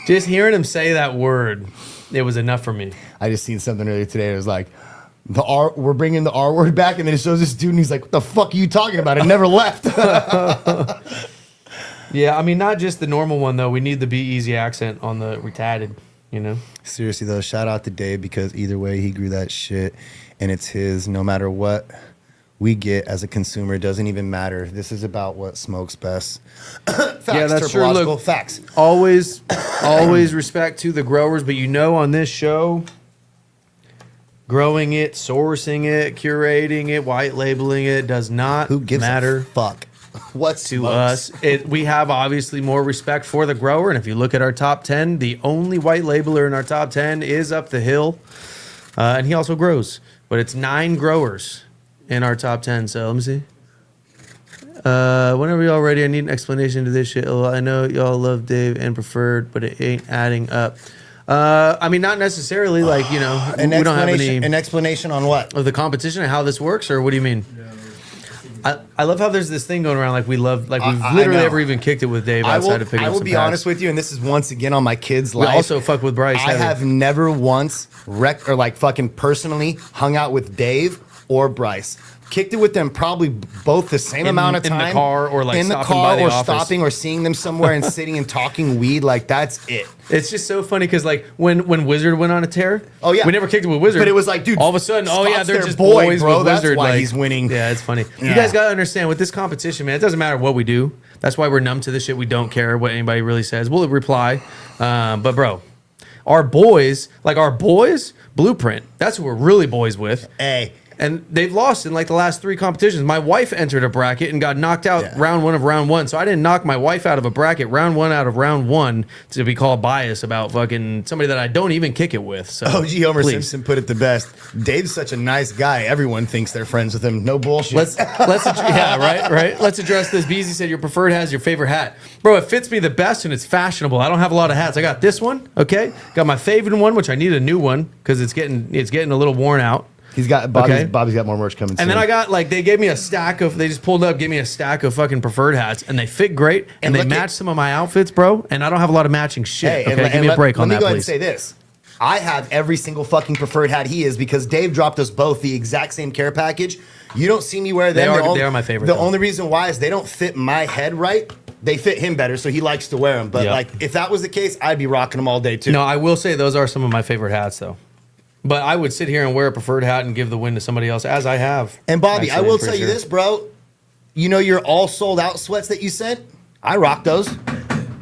Just hearing him say that word, it was enough for me. I just seen something earlier today. It was like, we're bringing the R word back, and then it shows this dude, and he's like, "What the fuck are you talking about? It never left." Yeah, I mean, not just the normal one though. We need the be easy accent on the retarded. You know. Seriously though, shout out to Dave, because either way he grew that shit, and it's his. No matter what we get as a consumer, it doesn't even matter. This is about what smokes best. Facts, yeah, that's true. Look, facts. Always respect to the growers, but on this show, growing it, sourcing it, curating it, white labeling it does not Who gives matter. a fuck? What's To us, we have obviously more respect for the grower, and if you look at our top 10, the only white labeler in our top 10 is Up the Hill, and he also grows, but it's 9 growers in our top 10. So let me see. Whenever y'all ready, I need an explanation to this shit. I know y'all love Dave and Preferred, but it ain't adding up. I mean, not necessarily. Like, we don't have an explanation on what? of the competition and how this works, or what do you mean? I love how there's this thing going around. Like we've literally ever even kicked it with Dave outside of picking up some I will be honest with you, and this is once again on my kids' We life. also fuck with Bryce. I have never once fucking personally hung out with Dave or Bryce. Kicked it with them probably both the same amount of time. In the car, or like in the stopping car, by the or office. stopping, or seeing them somewhere and sitting and talking weed. Like, that's it. It's just so funny because like when Wizard went on a tear, Oh, yeah. we never kicked it with Wizard, But it was like, dude, all of a sudden, oh yeah, Scott's they're their just boy, boys bro. with That's Wizard. why like, he's winning. Yeah, it's funny. Yeah. You guys gotta understand with this competition, man. It doesn't matter what we do. That's why we're numb to this shit. We don't care what anybody really says. We'll reply, but bro, our boys, Blueprint. That's who we're really boys with. Hey. And they've lost in like the last 3 competitions. My wife entered a bracket and got knocked out round 1 of round 1. So I didn't knock my wife out of a bracket round 1 out of round 1 to be called biased about fucking somebody that I don't even kick it with. So OG Homer please. Simpson put it the best. Dave's such a nice guy. Everyone thinks they're friends with him. No bullshit. Let's right. Let's address this. Beezy said your preferred hat is your favorite hat, bro. It fits me the best and it's fashionable. I don't have a lot of hats. I got this one. Okay, got my favorite one, which I need a new one because it's getting a little worn out. He's got Bobby's got more merch coming soon. And then I got they gave me a stack of, they just pulled up, gave me a stack of fucking preferred hats, and they fit great, and they match some of my outfits, bro. And I don't have a lot of matching shit. Hey, give me a break on that, Let me go ahead and please. say this. I have every single fucking preferred hat he is because Dave dropped us both the exact same care package. You don't see me wear them. They are my favorite. The only reason why is they don't fit my head right. They fit him better, so he likes to wear them. But if that was the case, I'd be rocking them all day too. No, I will say those are some of my favorite hats, though. But I would sit here and wear a preferred hat and give the win to somebody else, as I have. And Bobby, actually, I will tell you this, bro. You know your all sold out sweats that you sent? I rock those.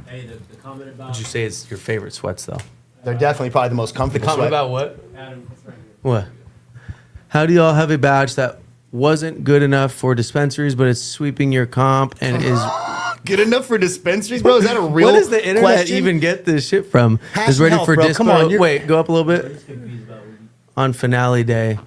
Hey, the comment about Would you say it's your favorite sweats, though? They're definitely probably the most comfortable Comment sweat. about what? Adam, it's right here. What? How do y'all have a badge that wasn't good enough for dispensaries, but it's sweeping your comp and is... Good enough for dispensaries, bro? Is that a real What does the internet question? even get this shit from? Hash Is ready health, for bro. dispo. Come on, you're- Wait, go up a little bit. Just confused about what you- On finale day.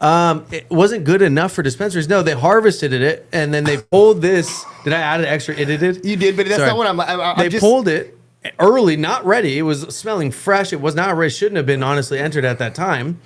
It wasn't good enough for dispensaries. No, they harvested it and then they pulled this. Did I add an extra edited? You did, but that's Sorry. not what I'm They just... pulled it early, not ready. It was smelling fresh. It was not ready. Shouldn't have been honestly entered at that time.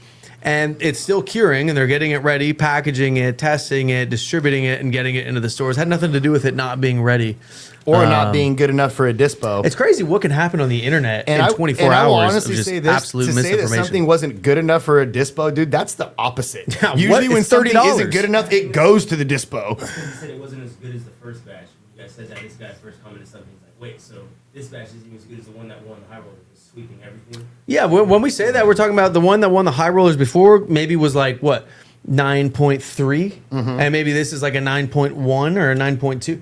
And it's still curing, and they're getting it ready, packaging it, testing it, distributing it, and getting it into the stores. Had nothing to do with it not being ready. Or not being good enough for a dispo. It's crazy what can happen on the internet in 24 and I will hours honestly of just say this, absolute to say that misinformation. something wasn't good enough for a dispo, dude, that's the opposite. Yeah, Usually what? when It's something $30. isn't good enough, it goes to the dispo. You said it wasn't as good as the first batch. You guys said that this guy's first commented something. He's like, wait, so this batch isn't even as good as the one that won the high roller, was sweeping everything? Yeah, when we say that, we're talking about the one that won the high rollers before, maybe was like, what, 9.3? And maybe this is like a 9.1 or a 9.2.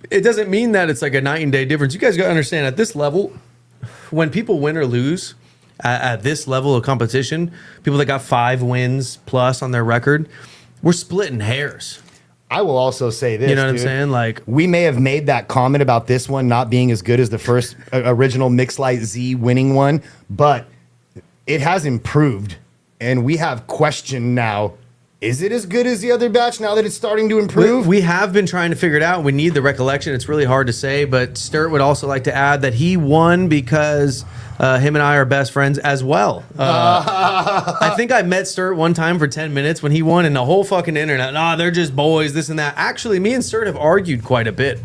It doesn't mean that it's like a night and day difference. You guys got to understand, at this level, when people win or lose at this level of competition, people that got 5 wins plus on their record, we're splitting hairs. I will also say this, You know what I'm dude. saying? Like, We may have made that comment about this one not being as good as the first original Mix Light Z winning one, but it has improved, and we have question now Is it as good as the other batch now that it's starting to improve? We have been trying to figure it out. We need the recollection. It's really hard to say, but Sturt would also like to add that he won because him and I are best friends as well. I think I met Sturt one time for 10 minutes when he won, and the whole fucking internet, they're just boys, this and that. Actually, me and Sturt have argued quite a bit,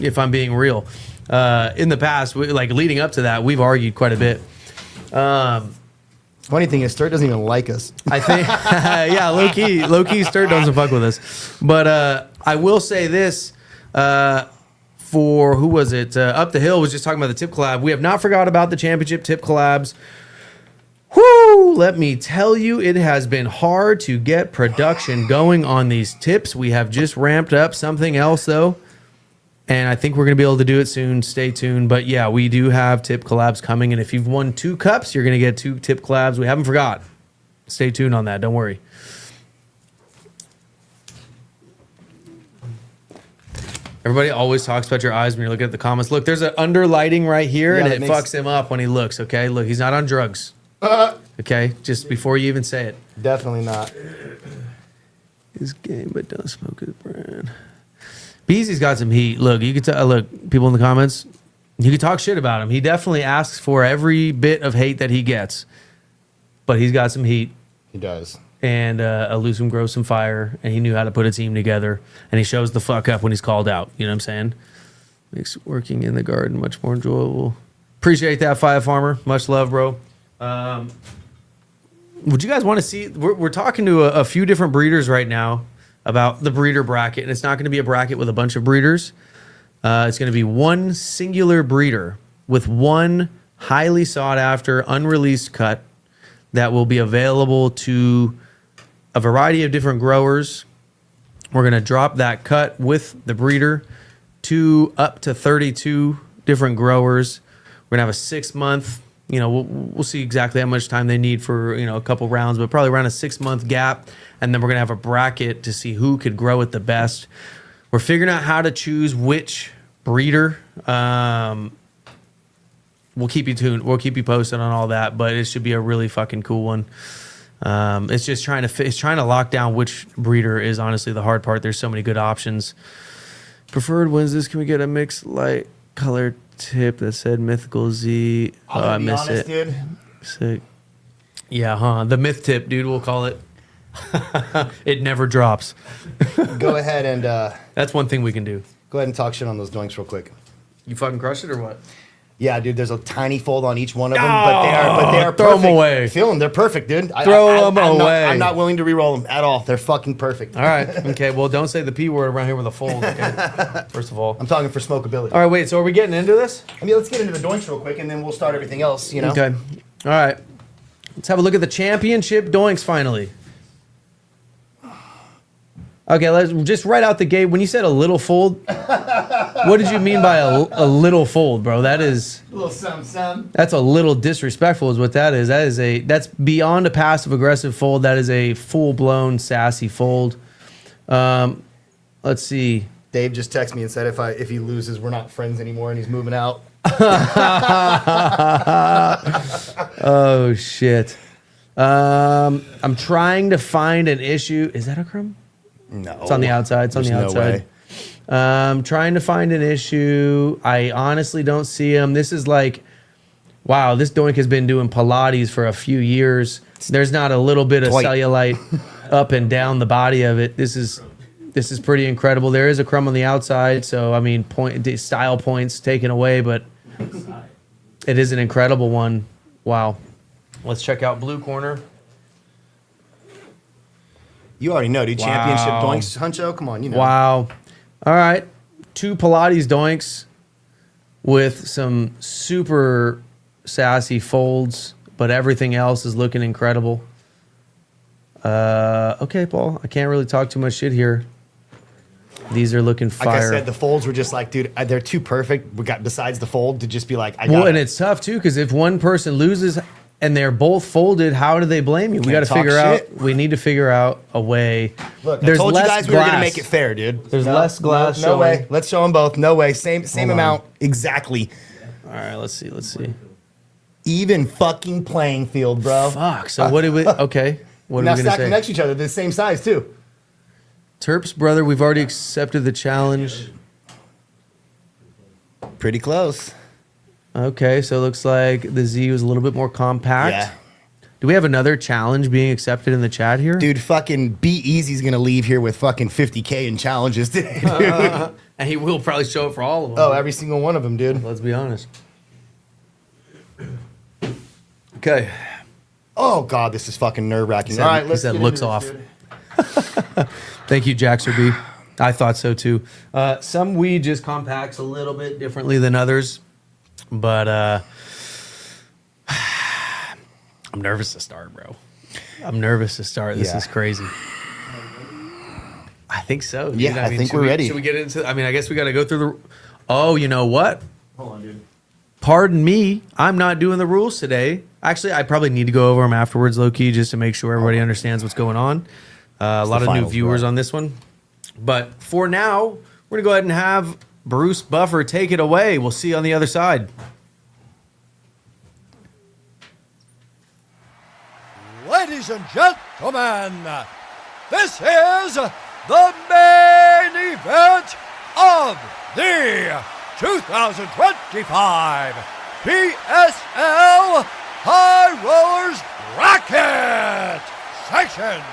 if I'm being real. In the past, like leading up to that, we've argued quite a bit. Funny thing is, Sturt doesn't even like us. I think, yeah, low key, Sturt doesn't fuck with us. But I will say this, for who was it? Up the Hill was just talking about the tip collab. We have not forgot about the championship tip collabs. Whoo! Let me tell you, it has been hard to get production going on these tips. We have just ramped up something else though. And I think we're going to be able to do it soon. Stay tuned. But yeah, we do have tip collabs coming. And if you've won 2 cups, you're going to get 2 tip collabs. We haven't forgot. Stay tuned on that. Don't worry. Everybody always talks about your eyes when you're looking at the comments. Look, there's an under lighting right here, and it fucks him up when he looks, okay? Look, he's not on drugs. Okay? Just before you even say it. Definitely not. His game, but don't smoke his brand. Beezy's got some heat. Look, you can tell. Look, people in the comments, you can talk shit about him. He definitely asks for every bit of hate that he gets, but he's got some heat. He does. And Elusum grows some fire, and he knew how to put a team together, and he shows the fuck up when he's called out. You know what I'm saying? Makes working in the garden much more enjoyable. Appreciate that, Fire Farmer. Much love, bro. Would you guys want to see? We're talking to a few different breeders right now about the breeder bracket, and it's not going to be a bracket with a bunch of breeders. It's going to be one singular breeder with one highly sought after unreleased cut that will be available to a variety of different growers. We're going to drop that cut with the breeder to up to 32 different growers. We're going to have a 6-month, we'll see exactly how much time they need for, a couple rounds, but probably around a 6-month gap. And then we're going to have a bracket to see who could grow it the best. We're figuring out how to choose which breeder. We'll keep you tuned. We'll keep you posted on all that, but it should be a really fucking cool one. It's just trying to lock down which breeder is honestly the hard part. There's so many good options. Preferred wins this. Can we get a mixed light color tip that said Mythical Z? I miss it. Dude. Sick. Yeah, the myth tip, dude. We'll call it. It never drops. Go ahead and that's one thing we can do. Go ahead and talk shit on those doinks real quick. You fucking crushed it or what? Yeah, dude. There's a tiny fold on each one of them, but they are throw perfect. them away. Feel them. They're perfect, dude. Throw them away. I'm not willing to re-roll them at all. They're fucking perfect. All right. Okay. Well, don't say the P word around here with a fold. Okay. First of all, I'm talking for smokability. All right. Wait. So are we getting into this? I mean, let's get into the doinks real quick, and then we'll start everything else. Okay. All right. Let's have a look at the championship doinks finally. Okay, let's just right out the gate. When you said a little fold, what did you mean by a little fold, bro? That is a little something. That's a little disrespectful, is what that is. That's beyond a passive aggressive fold. That is a full blown sassy fold. Let's see. Dave just texted me and said if he loses, we're not friends anymore, and he's moving out. Oh shit. I'm trying to find an issue. Is that a crumb? No. It's on the outside. It's on the outside. No way. Trying to find an issue. I honestly don't see him. This is like, wow, this doink has been doing Pilates for a few years. There's not a little bit of cellulite up and down the body of it. This is pretty incredible. There is a crumb on the outside, so I mean, style points taken away, but it is an incredible one. Wow. Let's check out blue corner. You already know, dude. Wow. Championship doinks, Huncho. Come on, you know. Wow. All right. 2 Pilates doinks with some super sassy folds, but everything else is looking incredible. Okay, Paul. I can't really talk too much shit here. These are looking fire. Like I said, the folds were just like, dude, they're too perfect. We got besides the fold to just be like, Well, and it's tough too, because if one person loses and they're both folded, how do they blame you? We got to figure out. We need to figure out a way. Look, I told you guys we were gonna make it fair, dude. There's less glass. No way. Let's show them both. No way. Same amount exactly. All right. Let's see. Even fucking playing field, bro. Fuck. So what did we? Okay. What now are we going stack to them say? next to each other. They're the same size, too. Terps, brother, we've already accepted the challenge. Pretty close. Okay, so it looks like the Z was a little bit more compact. Yeah. Do we have another challenge being accepted in the chat here? Dude, fucking Be Easy's going to leave here with fucking 50K in challenges today, dude. And he will probably show up for all of them. Oh, every single one of them, dude. Let's be honest. Okay. Oh, God, this is fucking nerve-wracking. He said- All right, he let's said get looks into off. this, dude. Thank you, Jaxer B. I thought so too. Some weed just compacts a little bit differently than others, but I'm nervous to start, bro. I'm nervous to start. This Yeah. is crazy. I think so. dude. Yeah, I think should we're ready. Should we get into? I mean, I guess we got to go through the. Oh, you know what? Hold on, dude. Pardon me. I'm not doing the rules today. Actually, I probably need to go over them afterwards, low key, just to make sure everybody understands what's going on. A lot of new finals, viewers bro. on this one. But for now, we're going to go ahead and have Bruce Buffer take it away. We'll see you on the other side. Ladies and gentlemen, this is the main event of the 2025 PSL High Rollers Bracket, sanctioned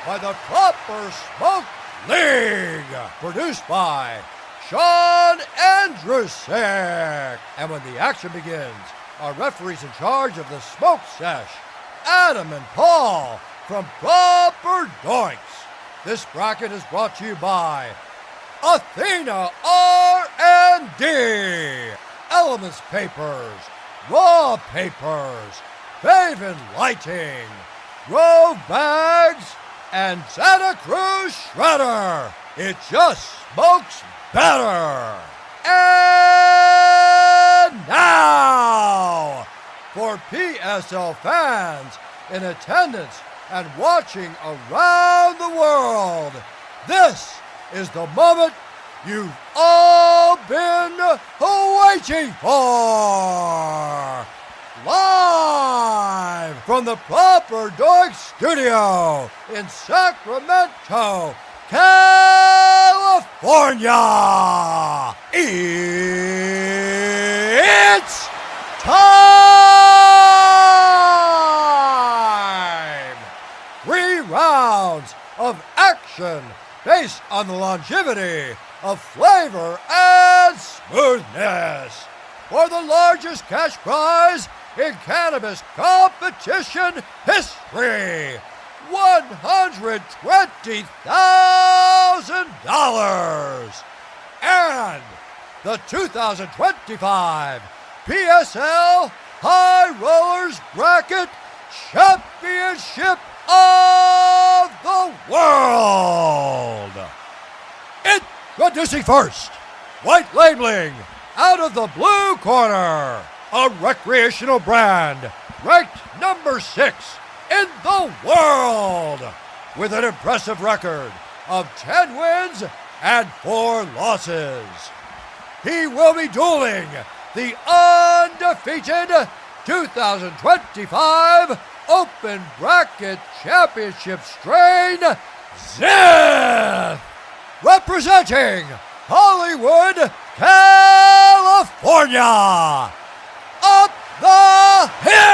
by the Proper Smoke League, produced by Sean Andrusick. And when the action begins, our referees in charge of the smoke sesh, Adam and Paul from Proper Doinks. This bracket is brought to you by Athena R&D, Elements Papers, Raw Papers, Faven Lighting, Grove Bags, and Santa Cruz Shredder. It just smokes better. And now, for PSL fans in attendance and watching around the world, this is the moment you've all been waiting for. Live from the Proper Dog Studio in Sacramento, California. It's time! 3 rounds of action based on the longevity of flavor and smoothness for the largest cash prize in cannabis competition history. $120,000 and the 2025 PSL High Rollers Bracket Championship of the World. Introducing first, white labeling out of the blue corner, a recreational brand ranked number 6 in the world with an impressive record of 10 wins and 4 losses. He will be dueling the undefeated 2025 Open Bracket Championship strain, Zith, representing Hollywood, California. Up the hill!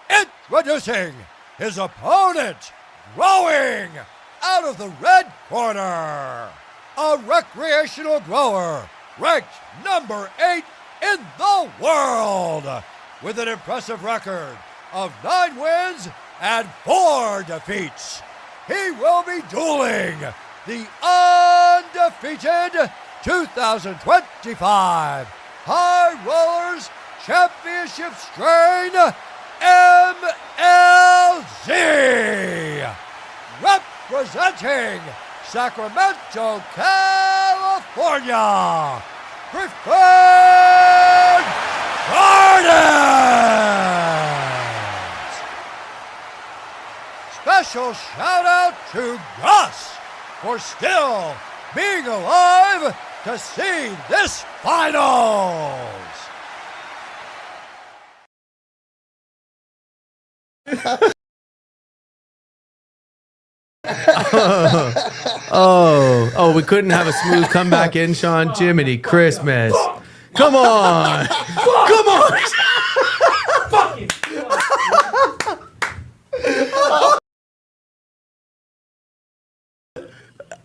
Introducing his opponent, growing out of the red corner, a recreational grower ranked number 8 in the world with an impressive record of 9 wins and 4 defeats. He will be dueling the undefeated 2025 High Rollers Championship strain, MLZ, representing Sacramento, California, Preferred Gardens. Special shout out to Gus for still being alive to see this finals. Oh, we couldn't have a smooth comeback in, Sean. Jiminy Christmas. Come on. Come on. Fucking.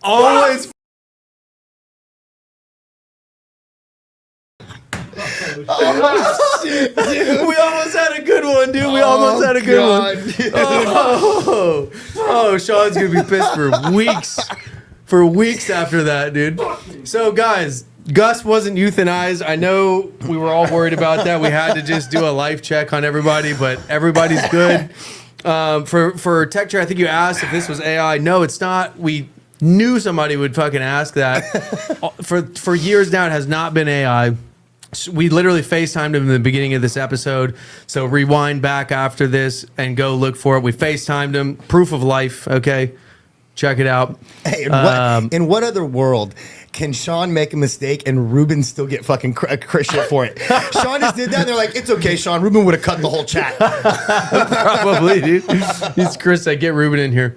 Always. We almost had a good one, dude. We almost had a good one. Oh, Sean's gonna be pissed for weeks after that, dude. So, guys, Gus wasn't euthanized. I know we were all worried about that. We had to just do a life check on everybody, but everybody's good. For Texture, I think you asked if this was AI. No, it's not. We knew somebody would fucking ask that. For years now, it has not been AI. We literally FaceTimed him in the beginning of this episode. So rewind back after this and go look for it. We FaceTimed him. Proof of life. Okay. Check it out. Hey, in what other world can Sean make a mistake and Ruben still get fucking Chris shit for it? Sean just did that. And they're like, it's okay, Sean. Ruben would have cut the whole chat. Probably, dude. It's Chris that get Ruben in here.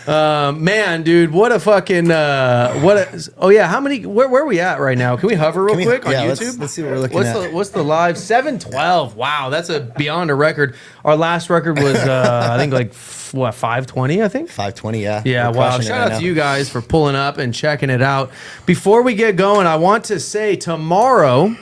Man, dude, what a fucking oh yeah, how many where are we at right now? Can we hover real quick on YouTube? Let's see what we're looking at. What's the live? 712. Wow, that's a beyond a record. Our last record was I think like 520, I think. 520, yeah. Yeah, We're wow. crushing it Shout right out to now. you guys for pulling up and checking it out. Before we get going, I want to say tomorrow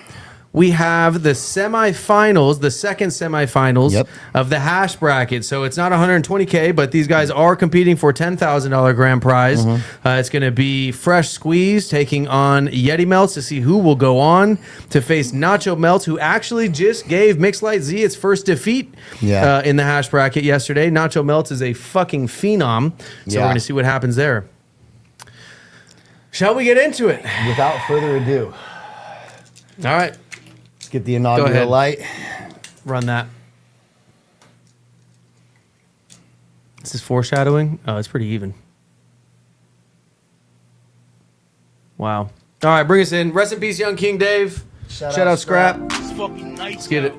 we have the semifinals, the second semifinals of the hash bracket. So it's not 120K, but these guys are competing for $10,000 grand prize. It's going to be Fresh Squeeze taking on Yeti Melts to see who will go on to face Nacho Melts, who actually just gave Mixed Light Z its first defeat in the hash bracket yesterday. Nacho Melts is a fucking phenom. So we're going to see what happens there. Shall we get into it? Without further ado, All right. let's get the inaugural light. Run that. This is foreshadowing. Oh, it's pretty even. Wow. All right, bring us in. Rest in peace, Young King Dave. Shout out Scrap. It's fucking nice. Let's get it.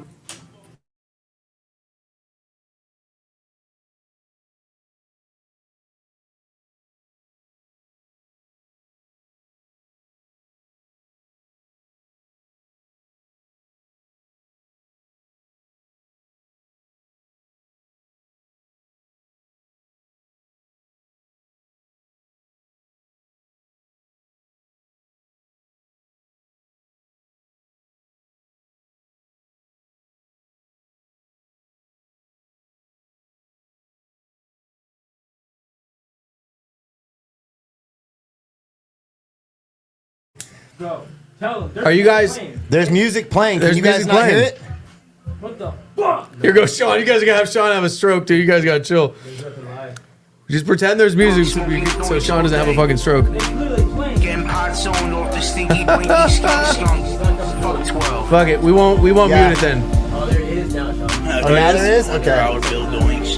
Bro, tell them. Are you guys- There's music playing. Can There's you guys music not playing. hear it? What the fuck? Here goes Sean. You guys are going to have Sean have a stroke, dude. You guys got to chill. There's nothing live. Just pretend there's music so Sean doesn't have a fucking stroke. It's literally playing. Getting pots on off the stinky pointy skunk. Fuck 12. Fuck it. We won't Yeah. mute it then. Oh, there it is now, Sean. Oh, yeah, there is? Okay. Our bill doings.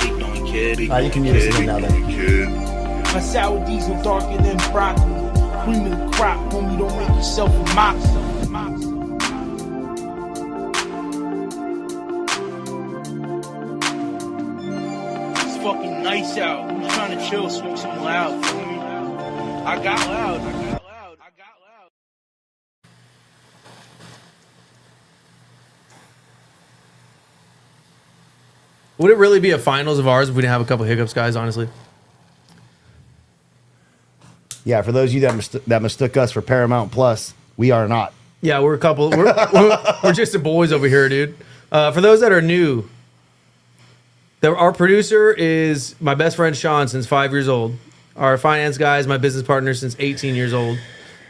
Big doing kid. You can use this again now then. My sour diesel darker than broccoli. Cream of the crop, homie, don't make yourself a mobster. It's fucking nice out. I'm trying to chill, smoke some loud. Feel me? I got loud. Would it really be a finals of ours if we didn't have a couple hiccups, guys, honestly? Yeah, for those of you that mistook us for Paramount Plus, we are not. Yeah, we're a couple. We're just the boys over here, dude. For those that are new, our producer is my best friend Sean since 5 years old. Our finance guy is my business partner since 18 years old.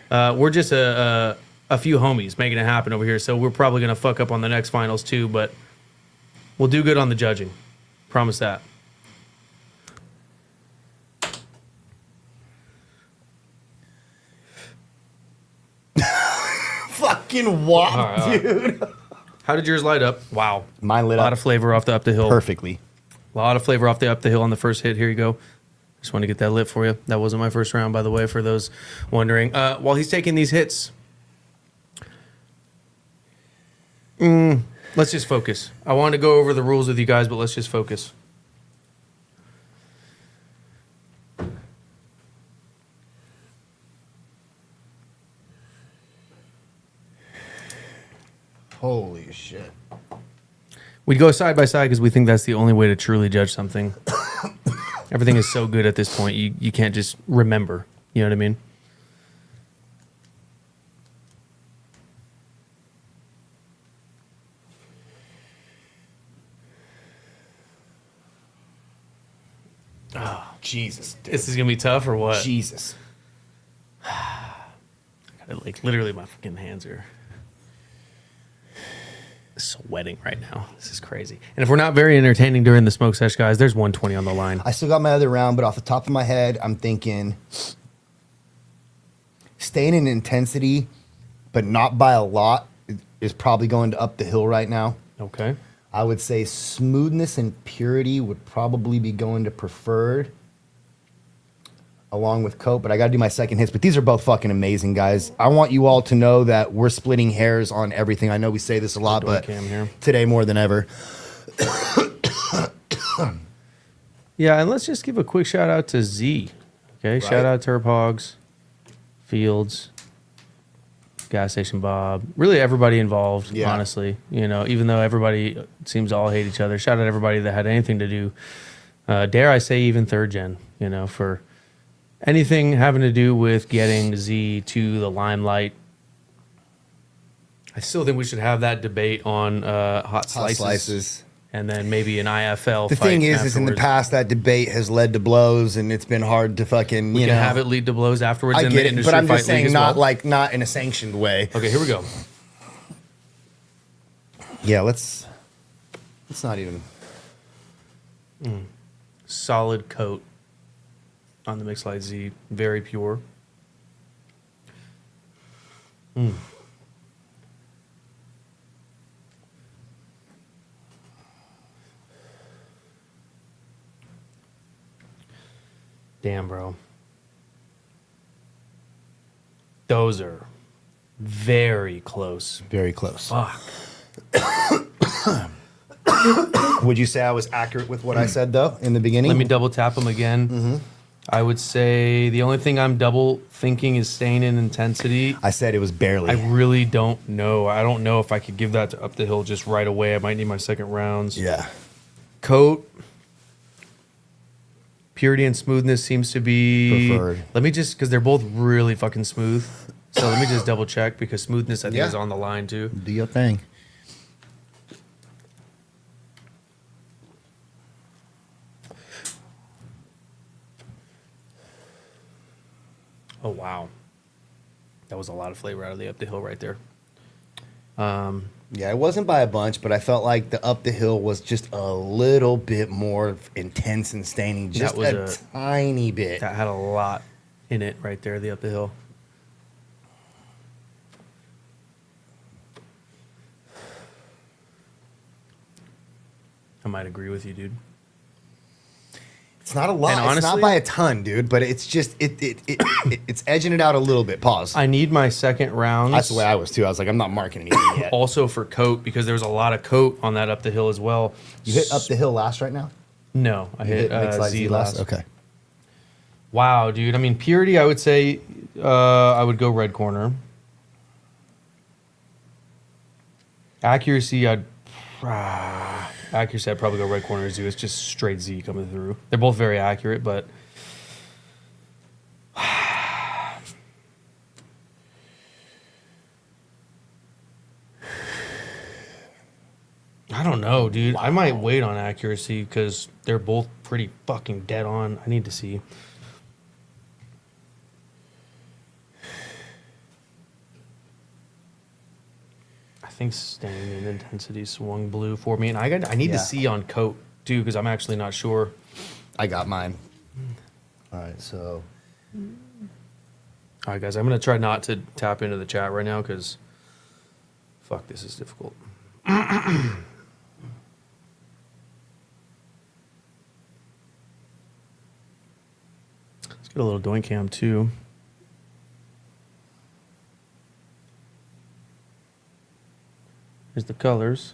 We're just a few homies making it happen over here. So we're probably gonna fuck up on the next finals too, but we'll do good on the judging. Promise that. Fucking wop, dude. How did yours light up? Wow. Mine lit A lot up of flavor off the up the hill. perfectly. A lot of flavor off the up the hill on the first hit. Here you go. Just want to get that lit for you. That wasn't my first round, by the way, for those wondering. While he's taking these hits, Let's just focus. I wanted to go over the rules with you guys, but let's just focus. Holy shit. We go side by side because we think that's the only way to truly judge something. Everything is so good at this point, you can't just remember. You know what I mean? Oh, Jesus. Dude. This is going to be tough or what? Jesus. Like, literally, my fucking hands are sweating right now. This is crazy. And if we're not very entertaining during the smoke sesh, guys, there's 120 on the line. I still got my other round, but off the top of my head, I'm thinking staying in intensity, but not by a lot, is probably going to up the hill right now. Okay. I would say smoothness and purity would probably be going to preferred along with coat, but I got to do my second hits. But these are both fucking amazing, guys. I want you all to know that we're splitting hairs on everything. I know we say this a lot, but today more than ever. Yeah, and let's just give a quick shout out to Z. Okay, Right. shout out to Turp Hogs, Fields, Gas Station Bob, really everybody involved, Yeah. honestly. You know, even though everybody seems to all hate each other, shout out everybody that had anything to do, dare I say even third gen, you know, for anything having to do with getting Z to the limelight. I still think we should have that debate on hot slices. And then maybe an IFL The fight thing is in the afterwards. past, that debate has led to blows, and it's been hard to fucking, We you can know. have it lead to blows afterwards I in get the it, industry but I'm fight just league saying as not well. not in a sanctioned way. Okay, here we go. Yeah, let's not even. Solid coat on the Mixed Light Z, very pure. Damn, bro. Those are very close. Very close. Fuck. Would you say I was accurate with what I said though in the beginning? Let me double tap them again. I would say the only thing I'm double thinking is staying in intensity. I said it was barely. I really don't know. I don't know if I could give that to Up the Hill just right away. I might need my second rounds. Yeah. Coat, purity and smoothness seems to be Preferred. Let me just, because they're both really fucking smooth. So let me just double check because smoothness I think Yeah. is on the line too. Do your thing. Oh wow, that was a lot of flavor out of the Up the Hill right there. Yeah, it wasn't by a bunch, but I felt like the up the hill was just a little bit more intense and staining, just was a tiny bit. That had a lot in it right there, the Up the Hill. I might agree with you, dude. It's not a lot. And It's not honestly- by a ton, dude, but it's just it's edging it out a little bit. Pause. I need my second rounds. That's the way I was too. I was like, I'm not marking anything yet. Also for coat because there was a lot of coat on that Up the Hill as well. You hit up the hill last right now? No, I You hit Mixed Light Z last. Okay. Wow, dude. I mean, purity, I would say I would go red corner. Accuracy, I'd probably go red corner Z. It's just straight Z coming through. They're both very accurate, but I don't know, dude. I might wait on accuracy because they're both pretty fucking dead on. I need to see. I think staying in intensity swung blue for me, and I need Yeah. to see on coat too because I'm actually not sure. I got mine. All right, so All right, guys, I'm gonna try not to tap into the chat right now because fuck, this is difficult. Let's get a little doink cam too. Here's the colors.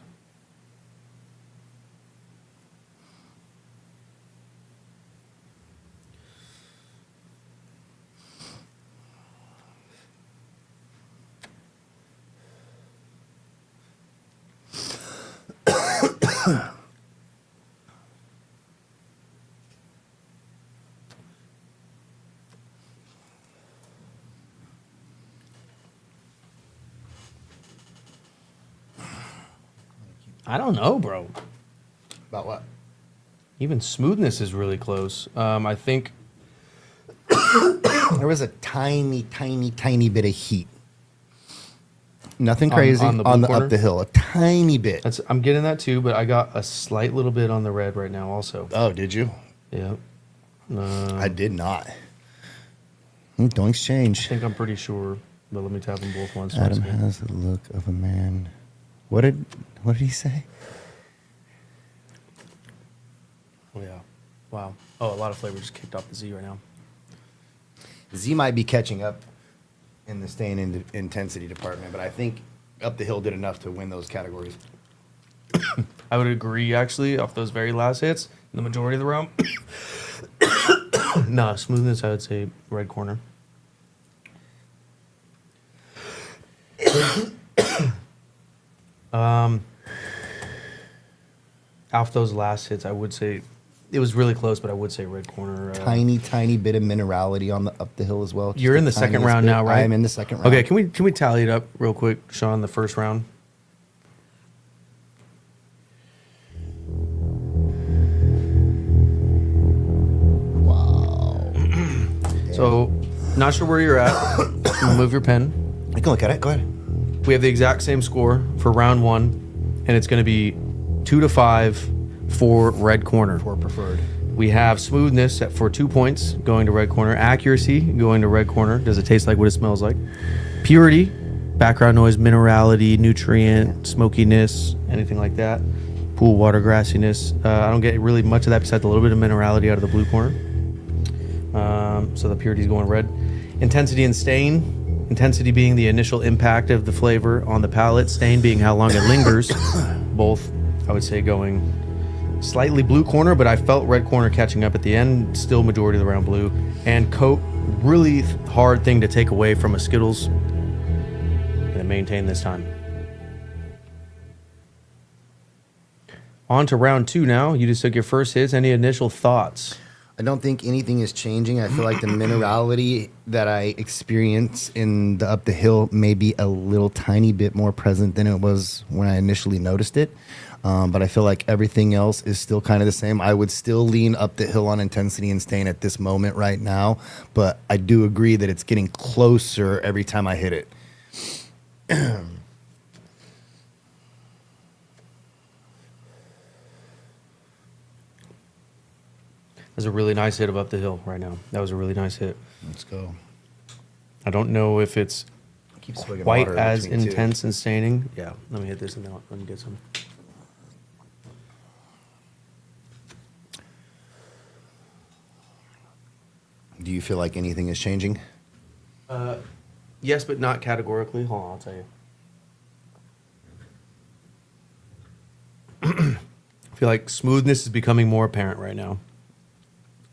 I don't know, bro. About what? Even smoothness is really close. I think There was a tiny bit of heat. Nothing crazy on the on blue the corner? up the hill. A tiny bit. I'm getting that too, but I got a slight little bit on the red right now also. Oh, did you? Yeah. I did not. Don't I exchange. think I'm pretty sure, but let me tap them both once. Adam has the look of a man. What did he say? Oh, yeah. Wow. Oh, a lot of flavor just kicked off the Z right now. Z might be catching up in the stain intensity department, but I think Up the Hill did enough to win those categories. I would agree, actually, off those very last hits, the majority of the round. No, smoothness, I would say red corner. Off those last hits, I would say it was really close, but I would say red corner. Tiny bit of minerality on the Up the Hill as well. Just You're the in the second tiniest round bit. now, right? I am in the second round. Okay, can we tally it up real quick, Sean? The first round. Wow. So, not sure where you're at. Move your pen. I can look at it. Go ahead. We have the exact same score for round one, and it's going to be 2-5 for red corner. For preferred. We have smoothness for 2 points going to red corner. Accuracy going to red corner. Does it taste like what it smells like? Purity, background noise, minerality, nutrient, smokiness, anything like that. Pool water, grassiness. I don't get really much of that besides a little bit of minerality out of the blue corner. So the purity is going red. Intensity and stain. Intensity being the initial impact of the flavor on the palate. Stain being how long it lingers. Both, I would say, going slightly blue corner, but I felt red corner catching up at the end. Still majority of the round blue. And coat, really hard thing to take away from a Skittles and maintain this time. On to round two now. You just took your first hits. Any initial thoughts? I don't think anything is changing. I feel like the minerality that I experience in the Up the Hill may be a little tiny bit more present than it was when I initially noticed it. But I feel like everything else is still kind of the same. I would still lean Up the Hill on intensity and stain at this moment right now. But I do agree that it's getting closer every time I hit it. That's a really nice hit of Up the Hill right now. That was a really nice hit. Let's go. I don't know if it's Keep swigging quite water in as between, too. intense and staining. Yeah, let me hit this and then let me get some. Do you feel like anything is changing? Yes, but not categorically. Hold on, I'll tell you. I feel like smoothness is becoming more apparent right now.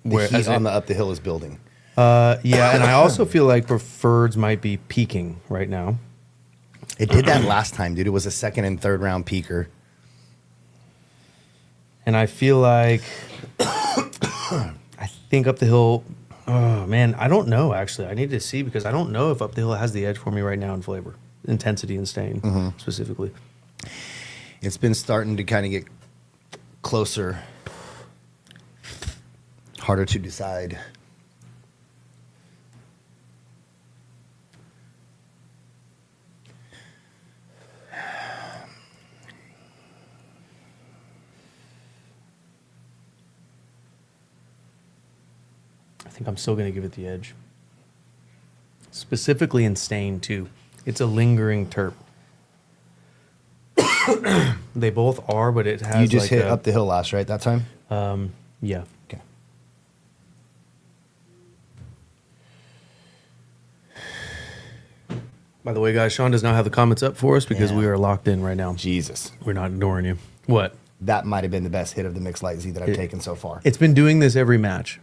The heat on the Up the Hill is building. Yeah, and I also feel like preferreds might be peaking right now. It did that last time, dude. It was a second and third round peaker. And I feel like I think Up the Hill. Oh man, I don't know actually. I need to see because I don't know if Up the Hill has the edge for me right now in flavor, intensity, and stain specifically. It's been starting to kind of get closer, harder to decide. I think I'm still going to give it the edge. Specifically in stain too. It's a lingering terp. They both are, but it has. You just like hit a, Up the Hill last, right? That time? Yeah. Okay. By the way, guys, Sean does not have the comments up for us because Yeah. we are locked in right now. Jesus. We're not ignoring you. What? That might have been the best hit of the Mixed Light Z that I've taken so far. It's been doing this every match.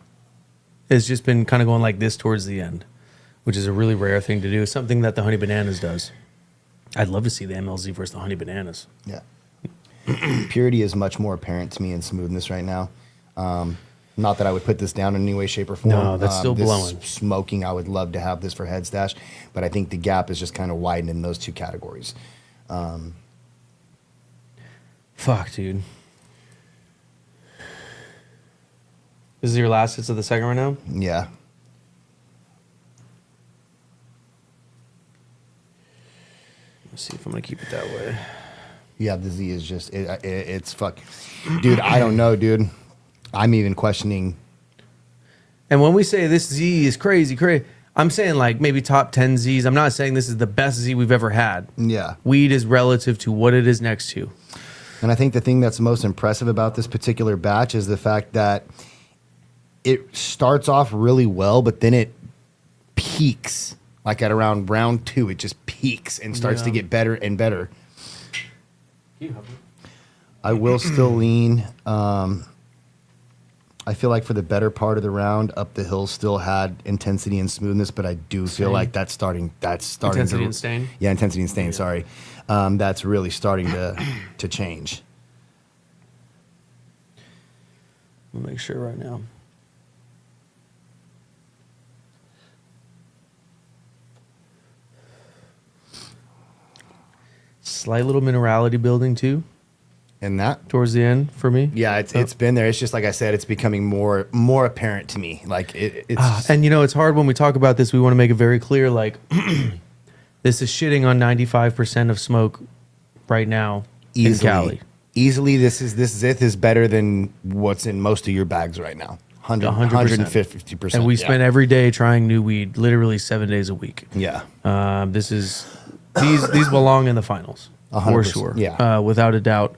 It's just been kind of going like this towards the end, which is a really rare thing to do. It's something that the Honey Bananas does. I'd love to see the MLZ versus the Honey Bananas. Yeah. Purity is much more apparent to me in smoothness right now. Not that I would put this down in any way, shape, or form. No, that's still this blowing. Smoking, I would love to have this for head stash, but I think the gap is just kind of widened in those two categories. Fuck, dude. This is your last hits of the second right now? Yeah. Let's see if I'm going to keep it that way. Yeah, the Z is just, it's fuck. Dude, I don't know, dude. I'm even questioning. And when we say this Z is crazy, I'm saying like maybe top 10 Zs. I'm not saying this is the best Z we've ever had. Yeah. Weed is relative to what it is next to. And I think the thing that's most impressive about this particular batch is the fact that it starts off really well, but then it peaks. Like at around round 2, it just peaks and starts to get better and better. I will still lean. I feel like for the better part of the round, Up the Hill still had intensity and smoothness, but I do feel like that's starting. Intensity and stain? Yeah, intensity and stain. Sorry, that's really starting to change. I'll make sure right now. Slight little minerality building too And that, towards the end for me. yeah, it's been there. It's just like I said, it's becoming more apparent to me. Like it's And you know, it's hard when we talk about this. We want to make it very clear. Like, this is shitting on 95% of smoke right now in Cali. Easily, this Zith is better than what's in most of your bags right now. 150%. And we spend every day trying new weed, literally 7 days a week. Yeah. This is these belong in the finals for 100%, sure. yeah. Without a doubt.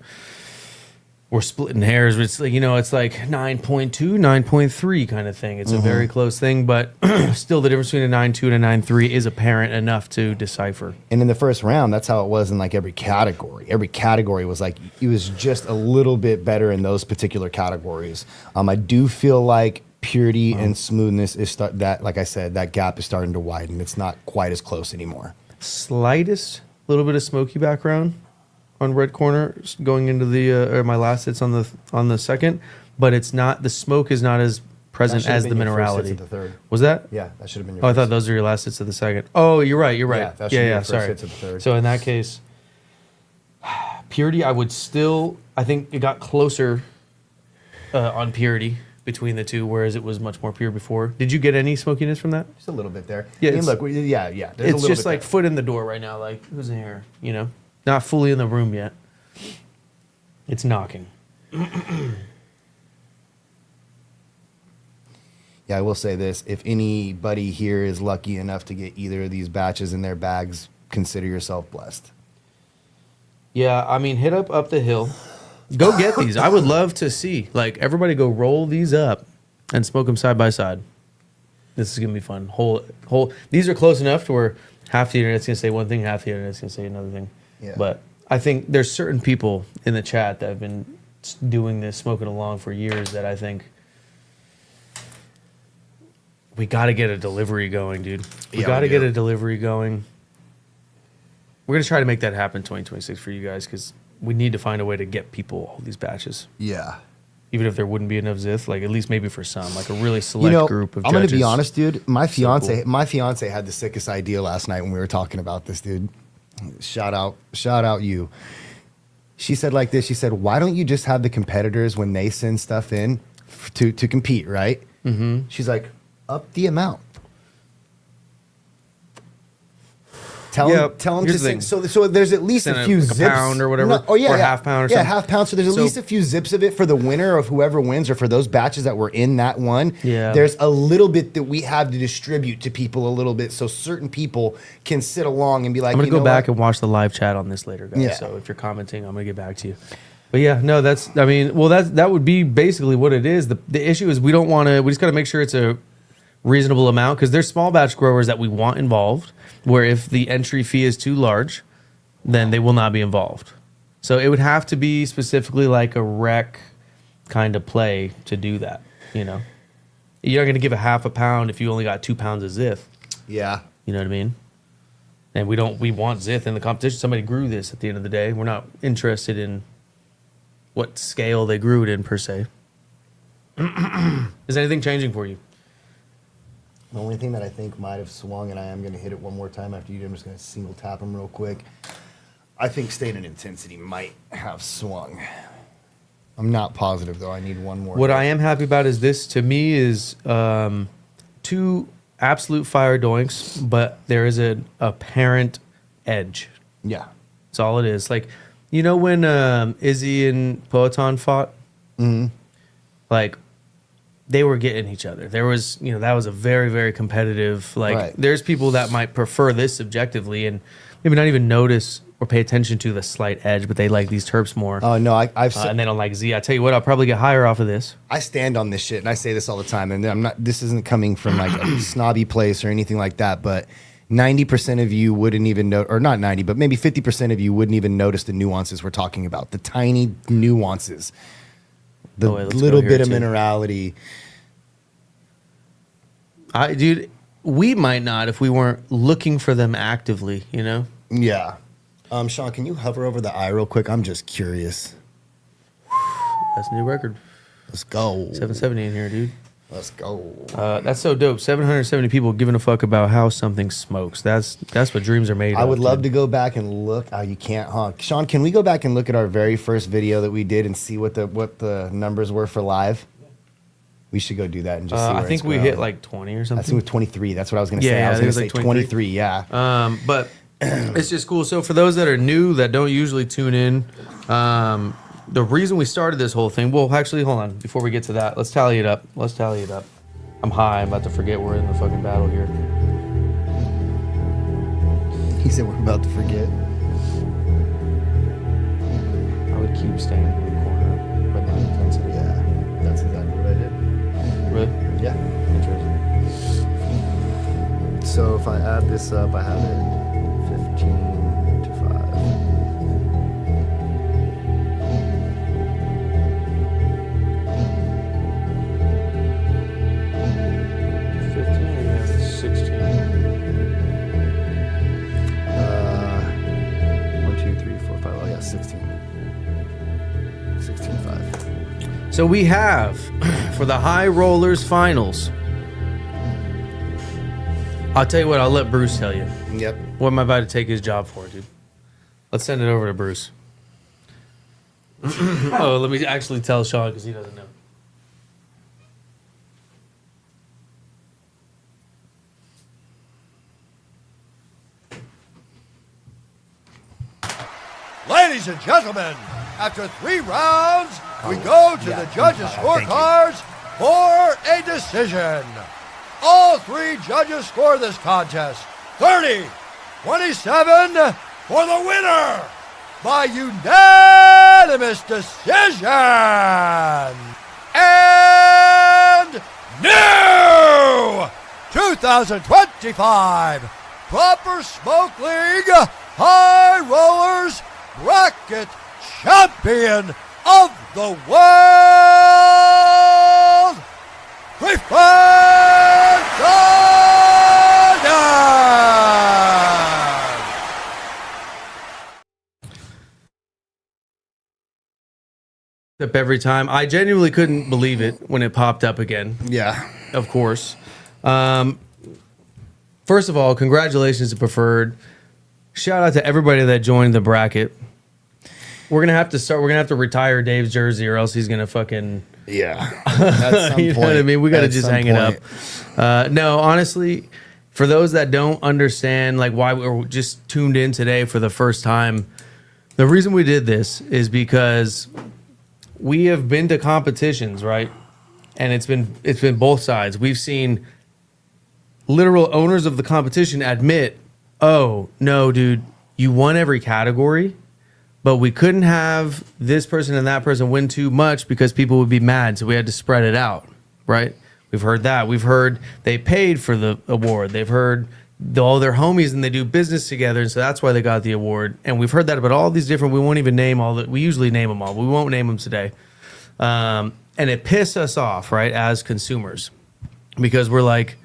We're splitting hairs. It's like, you know, it's like 9.2, 9.3 kind of thing. It's a very close thing, but still the difference between a 9.2 and a 9.3 is apparent enough to decipher. And in the first round, that's how it was in like every category. Every category was like, it was just a little bit better in those particular categories. I do feel like purity and smoothness is that, like I said, that gap is starting to widen. It's not quite as close anymore. Slightest little bit of smoky background on red corner going into the or my last hits on the second, but it's not, the smoke is not as present as the minerality. Of the third. Was that? Yeah, that should have been your Oh, I first. thought those were your last hits of the second. Oh, you're right. Yeah, that should be your first sorry. hits of the third. So in that case, purity, I think it got closer on purity between the two, whereas it was much more pure before. Did you get any smokiness from that? Just a little bit there. Yeah, I mean, it's- look, yeah. There's a It's little just bit like there. foot in the door right now. Like, who's in here? You know, not fully in the room yet. It's knocking. Yeah, I will say this. If anybody here is lucky enough to get either of these batches in their bags, consider yourself blessed. Yeah, I mean, hit up the hill. Go get these. I would love to see, like, everybody go roll these up and smoke them side by side. This is gonna be fun. Whole. These are close enough to where half the internet's gonna say one thing, half the internet's gonna say another thing. Yeah. But I think there's certain people in the chat that have been doing this, smoking along for years, that I think we got to get a delivery going, dude. We Yeah, got to we get do. a delivery going. We're going to try to make that happen in 2026 for you guys, because we need to find a way to get people all these batches. Yeah. Even if there wouldn't be enough Zith, like at least maybe for some, like a really select group of I'm judges. gonna be honest, dude. My cool. fiance had the sickest idea last night when we were talking about this, dude. Shout out you. She said like this. She said, "Why don't you just have the competitors when they send stuff in to compete, right?" Mm-hmm. She's like, "Up the amount." Tell them to here's the sing. thing. So there's at least Send a it few like a zips. pound or whatever, Oh yeah, or yeah. half pound or yeah, something. half pound. So there's at least a few zips of it for the winner of whoever wins, or for those batches that were in that one. Yeah. There's a little bit that we have to distribute to people a little bit, so certain people can sit along and be like, I'm gonna you go know back what? and watch the live chat on this later, guys. Yeah. So if you're commenting, I'm gonna get back to you. But yeah, no, that would be basically what it is. The issue is we just gotta make sure it's a reasonable amount, because there's small batch growers that we want involved, where if the entry fee is too large, then they will not be involved. So it would have to be specifically like a rec kind of play to do that, you know? You're not going to give a half a pound if you only got 2 pounds of Zith. Yeah. You know what I mean? And we want Zith in the competition. Somebody grew this at the end of the day. We're not interested in what scale they grew it in per se. Is anything changing for you? The only thing that I think might have swung, and I am going to hit it one more time after you do, I'm just going to single tap them real quick. I think state and intensity might have swung. I'm not positive, though. I need one more. What I am happy about is this, to me, is 2 absolute fire doinks, but there is an apparent edge. Yeah. That's all it is. Like, you know when Izzy and Poetan fought? Mm-hmm. Like, they were getting each other. There was, that was a very, very competitive, like, Right. There's people that might prefer this subjectively and maybe not even notice or pay attention to the slight edge, but they like these terps more. Oh, no, I've And they don't like Z. I tell you what, I'll probably get higher off of this. I stand on this shit, and I say this all the time, and I'm not. This isn't coming from like a snobby place or anything like that, but 90% of you wouldn't even know, or not 90, but maybe 50% of you wouldn't even notice the nuances we're talking about, the tiny nuances, the Oh, wait, let's little go bit here, of too. minerality. Dude, we might not if we weren't looking for them actively, Yeah. Sean, can you hover over the eye real quick? I'm just curious. That's a new record. Let's go. 770 in here, dude. Let's go. That's so dope. 770 people giving a fuck about how something smokes. That's what dreams are made of. I would love dude. to go back and look. Oh, you can't, huh? Sean, can we go back and look at our very first video that we did and see what the numbers were for live? We should go do that and just see where I think it's we going. hit like 20 or I think it something. was 23. That's what I was going to Yeah, say. yeah, I was I going think to it say was like 23. Yeah. But it's just cool. So for those that are new, that don't usually tune in, the reason we started this whole thing, well, actually, hold on. Before we get to that, let's tally it up. I'm high. I'm about to forget we're in the fucking battle here. He said we're about to forget. I would keep staying in the corner, but not intensity. Yeah. That's exactly what I did. Really? Yeah. Interesting. So if I add this up, I have it 15 to 5. 15 or you have it 16? 1, 2, 3, 4, 5. Oh yeah, 16. 16-5. So we have, for the High Rollers Finals, I'll tell you what, I'll let Bruce tell you. Yep. What am I about to take his job for, dude? Let's send it over to Bruce. Oh, let me actually tell Sean because he doesn't know. Ladies and gentlemen, after 3 rounds, we go to the judges' scorecards for a decision. All 3 judges score this contest 30-27 for the winner by unanimous decision. And new 2025 Proper Smoke League High Rollers Bracket Champion of the World, Clifford Gordon! Up every time. I genuinely couldn't believe it when it popped up again. Yeah. Of course. First of all, congratulations to Preferred. Shout out to everybody that joined the bracket. We're gonna have to retire Dave's jersey, or else he's gonna fucking. Yeah. At some You know what I mean? We gotta At just some hang it up. point. No, honestly, for those that don't understand, like why we're just tuned in today for the first time, the reason we did this is because we have been to competitions, right? And it's been both sides. We've seen literal owners of the competition admit, "Oh no, dude, you won every category, but we couldn't have this person and that person win too much because people would be mad, so we had to spread it out." Right? We've heard that. We've heard they paid for the award. They've heard all their homies and they do business together, and so that's why they got the award. And we've heard that about all these different. We won't even name all that. We usually name them all, but we won't name them today. And it pissed us off, right, as consumers, because we're like,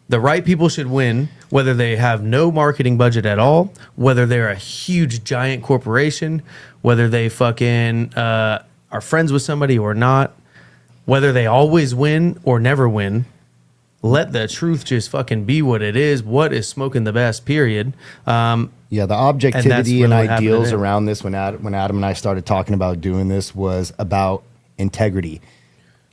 the right people should win, whether they have no marketing budget at all, whether they're a huge giant corporation, whether they fucking are friends with somebody or not, whether they always win or never win, let the truth just fucking be what it is. What is smoking the best, period. Yeah, the objectivity and, really what happened ideals today. around this when Adam and I started talking about doing this was about integrity.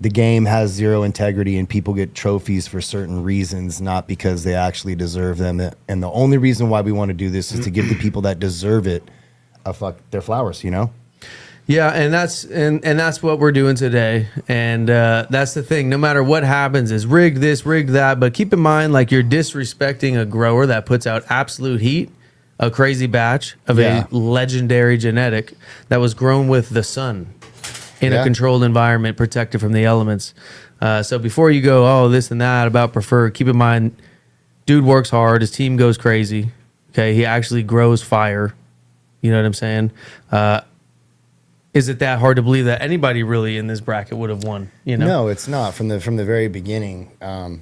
The game has zero integrity and people get trophies for certain reasons, not because they actually deserve them. And the only reason why we want to do this is to give the people that deserve it their flowers, you know? Yeah, and that's what we're doing today. And that's the thing. No matter what happens, is rigged this, rigged that. But keep in mind, like, you're disrespecting a grower that puts out absolute heat, a crazy batch of a legendary genetic that was grown with the sun in a controlled environment, protected from the elements. So before you go, oh, this and that about preferred, keep in mind, dude works hard. His team goes crazy. Okay, he actually grows fire. You know what I'm saying? Is it that hard to believe that anybody really in this bracket would have won? You know? No, it's not. From the very beginning,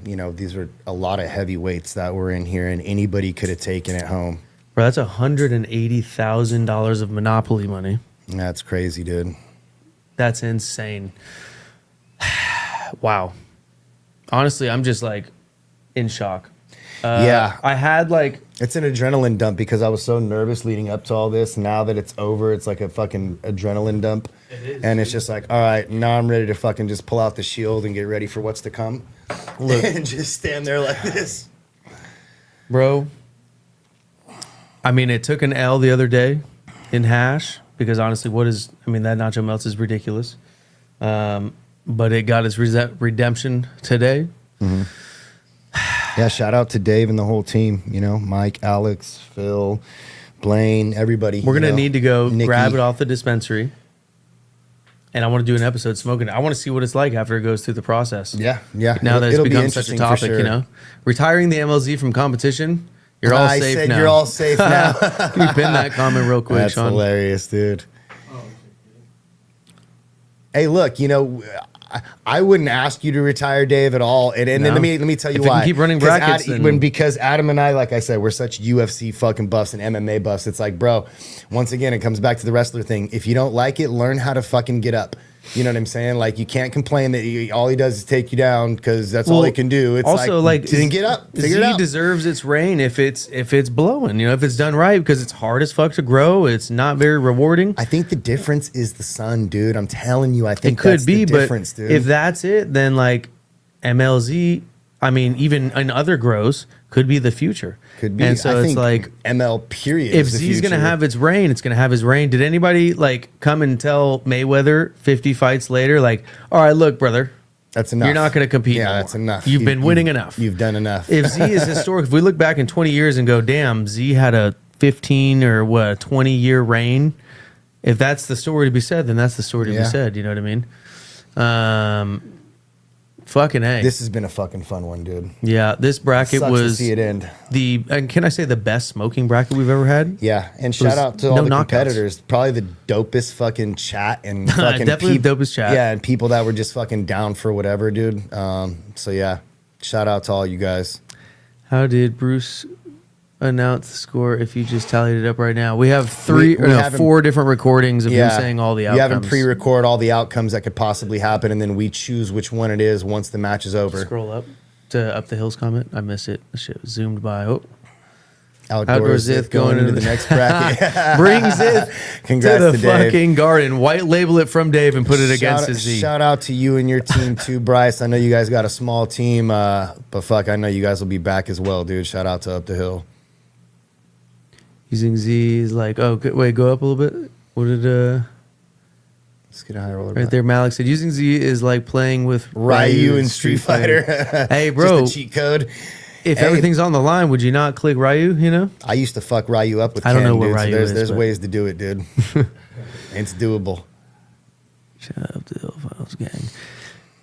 you know, these were a lot of heavyweights that were in here, and anybody could have taken it home. Bro, that's $180,000 of Monopoly money. That's crazy, dude. That's insane. Wow. Honestly, I'm just like in shock. Yeah. I had like, It's an adrenaline dump because I was so nervous leading up to all this. Now that it's over, it's like a fucking adrenaline dump. It is, and it's just like, all right, now I'm ready to fucking just pull out the shield and get ready for what's to come. Look. And just stand there like this. bro, I mean, it took an L the other day in hash because honestly, that nacho melts is ridiculous. But it got its redemption today. Mm-hmm. Yeah, shout out to Dave and the whole team. You know, Mike, Alex, Phil, Blaine, everybody. We're going to need to go Nikki. grab it off the dispensary. And I want to do an episode smoking it. I want to see what it's like after it goes through the process. Yeah. Now that it's It'll be become such a interesting for topic, sure. you know? Retiring the MLZ from competition, you're all I safe said now. you're all safe now. Can you pin that comment real quick, That's Sean? hilarious, dude. Hey, look, you know, I wouldn't ask you to retire, Dave, at all. And then No. let me tell you If it can why. keep running 'Cause brackets, then- because Adam and I, like I said, we're such UFC fucking buffs and MMA buffs. It's like, bro, once again, it comes back to the wrestler thing. If you don't like it, learn how to fucking get up. You know what I'm saying? Like, you can't complain that all he does is take you down because that's all he can do. It's also, like didn't get up. Figure it Z out. deserves its reign if it's blowing. You know, if it's done right, because it's hard as fuck to grow. It's not very rewarding. I think the difference is the sun, dude. I'm telling you, I think It could that's be, the but difference, dude. if that's it, then like MLZ, I mean, even in other grows, could be the future. Could be. And so I it's think like, ML period. if is the Z's gonna future. have its reign, it's gonna have his reign. Did anybody like come and tell Mayweather 50 fights later, like, all right, look, brother, That's enough. you're not gonna compete? Yeah, no that's more. enough. You've been winning enough. You've done enough. If Z is historic, if we look back in 20 years and go, damn, Z had a 15 or what, a 20-year reign. If that's the story to be said, then that's the story to be Yeah. said. You know what I mean? Fucking A. This has been a fucking fun one, dude. Yeah, this bracket Sucks to was see it end. and can I say the best smoking bracket we've ever had? Yeah, and was shout out to all no the knockouts. competitors. Probably the dopest fucking chat and fucking Definitely the dopest chat. Yeah, and people that were just fucking down for whatever, dude. So yeah, shout out to all you guys. How did Bruce announce the score if you just tallied it up right now? We have We haven't- 4 different recordings of him saying all the outcomes. You have him pre-record all the outcomes that could possibly happen, and then we choose which one it is once the match is over. Scroll up to Up the Hills comment. I missed it. The shit was zoomed by. Oh. Outdoor Zith going into the next bracket. Bring Zith Congrats to the to Dave. fucking garden. White label it from Dave and put it against his Z. Shout out to you and your team too, Bryce. I know you guys got a small team, but fuck, I know you guys will be back as well, dude. Shout out to Up the Hill. Using Z is like, oh, wait, go up a little bit. What did Let's get a high roller. right there? Malik said using Z is like playing with Ryu in Street Fighter. Hey, bro, Just a cheat code. if Hey. everything's on the line, would you not click Ryu? You know, I used to fuck Ryu up with I don't Ken, know what dude. Ryu So is, there's but- ways to do it, dude. It's doable. shout out to the Hill Files gang.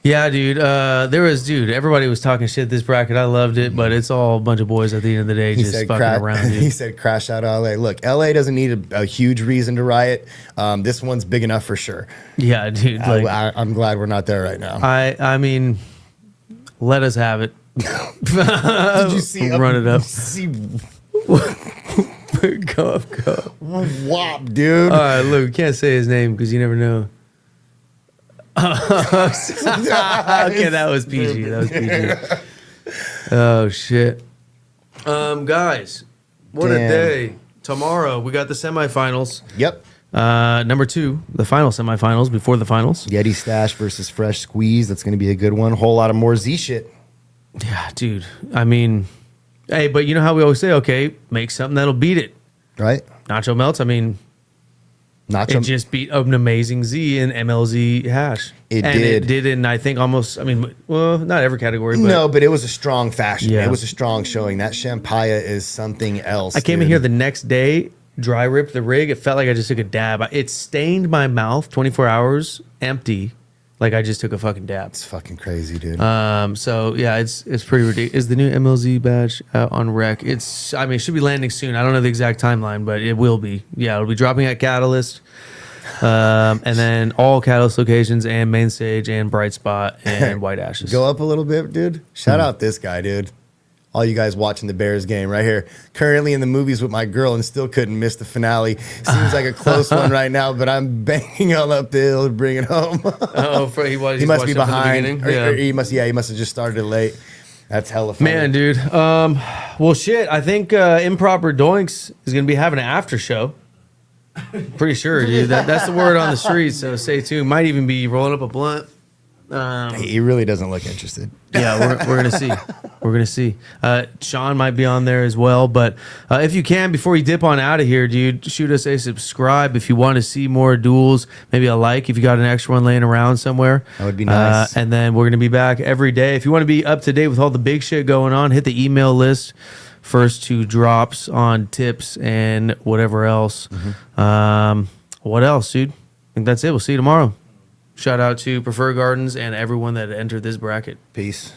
Yeah, dude. Everybody was talking shit this bracket. I loved it, but it's all a bunch of boys at the end of the day He just said, fucking around. he Dude. said, crash out of LA. Look, LA doesn't need a huge reason to riot. This one's big enough for sure. Yeah, dude. Like, I'm glad we're not there right now. I mean, let us have it. Did you see? Run it up. See, Go up, go. wop, dude. All right, look, we can't say his name because you never know. Okay, that was PG. That was PG. Oh shit. Guys, what a Damn. day. Tomorrow we got the semifinals. Yep. Number 2, the final semifinals before the finals. Yeti Stash versus Fresh Squeeze. That's going to be a good one. Whole lot of more Z shit. Yeah, dude. I mean, hey, but you know how we always say, okay, make something that'll beat it. Right? Nacho Melts, I mean, Nacho. it just beat an amazing Z in MLZ hash. It and did. It did in, I think, almost, I mean, well, not every category, but No, but it was a strong fashion. Yeah. It was a strong showing. That Champaya is something else. I came in dude. here the next day, dry ripped the rig. It felt like I just took a dab. It stained my mouth 24 hours empty, like I just took a fucking dab. It's fucking crazy, dude. So yeah, it's pretty ridiculous. Is the new MLZ badge out on rec? It should be landing soon. I don't know the exact timeline, but it will be. Yeah, it'll be dropping at Catalyst. And then all Catalyst locations and Main Stage and Bright Spot and White Ashes. Go up a little bit, dude. Shout out this guy, dude. All you guys watching the Bears game right here. Currently in the movies with my girl and still couldn't miss the finale. Seems like a close one right now, but I'm banging all up the hill to bring it home. He he must be behind. Or he must have just started it late. That's hella funny. Man, dude. Well, shit. I think Improper Doinks is gonna be having an after show. Pretty sure, dude. That's the word on the street. So stay tuned. Might even be rolling up a blunt. He really doesn't look interested. Yeah, we're gonna see. We're gonna see. Sean might be on there as well. But if you can, before you dip on out of here, dude, shoot us a subscribe if you want to see more duels. Maybe a like if you got an extra one laying around somewhere. That would be nice. And then we're gonna be back every day. If you want to be up to date with all the big shit going on, hit the email list. First 2 drops on tips and whatever else. What else, dude? I think that's it. We'll see you tomorrow. Shout out to Prefer Gardens and everyone that entered this bracket. Peace.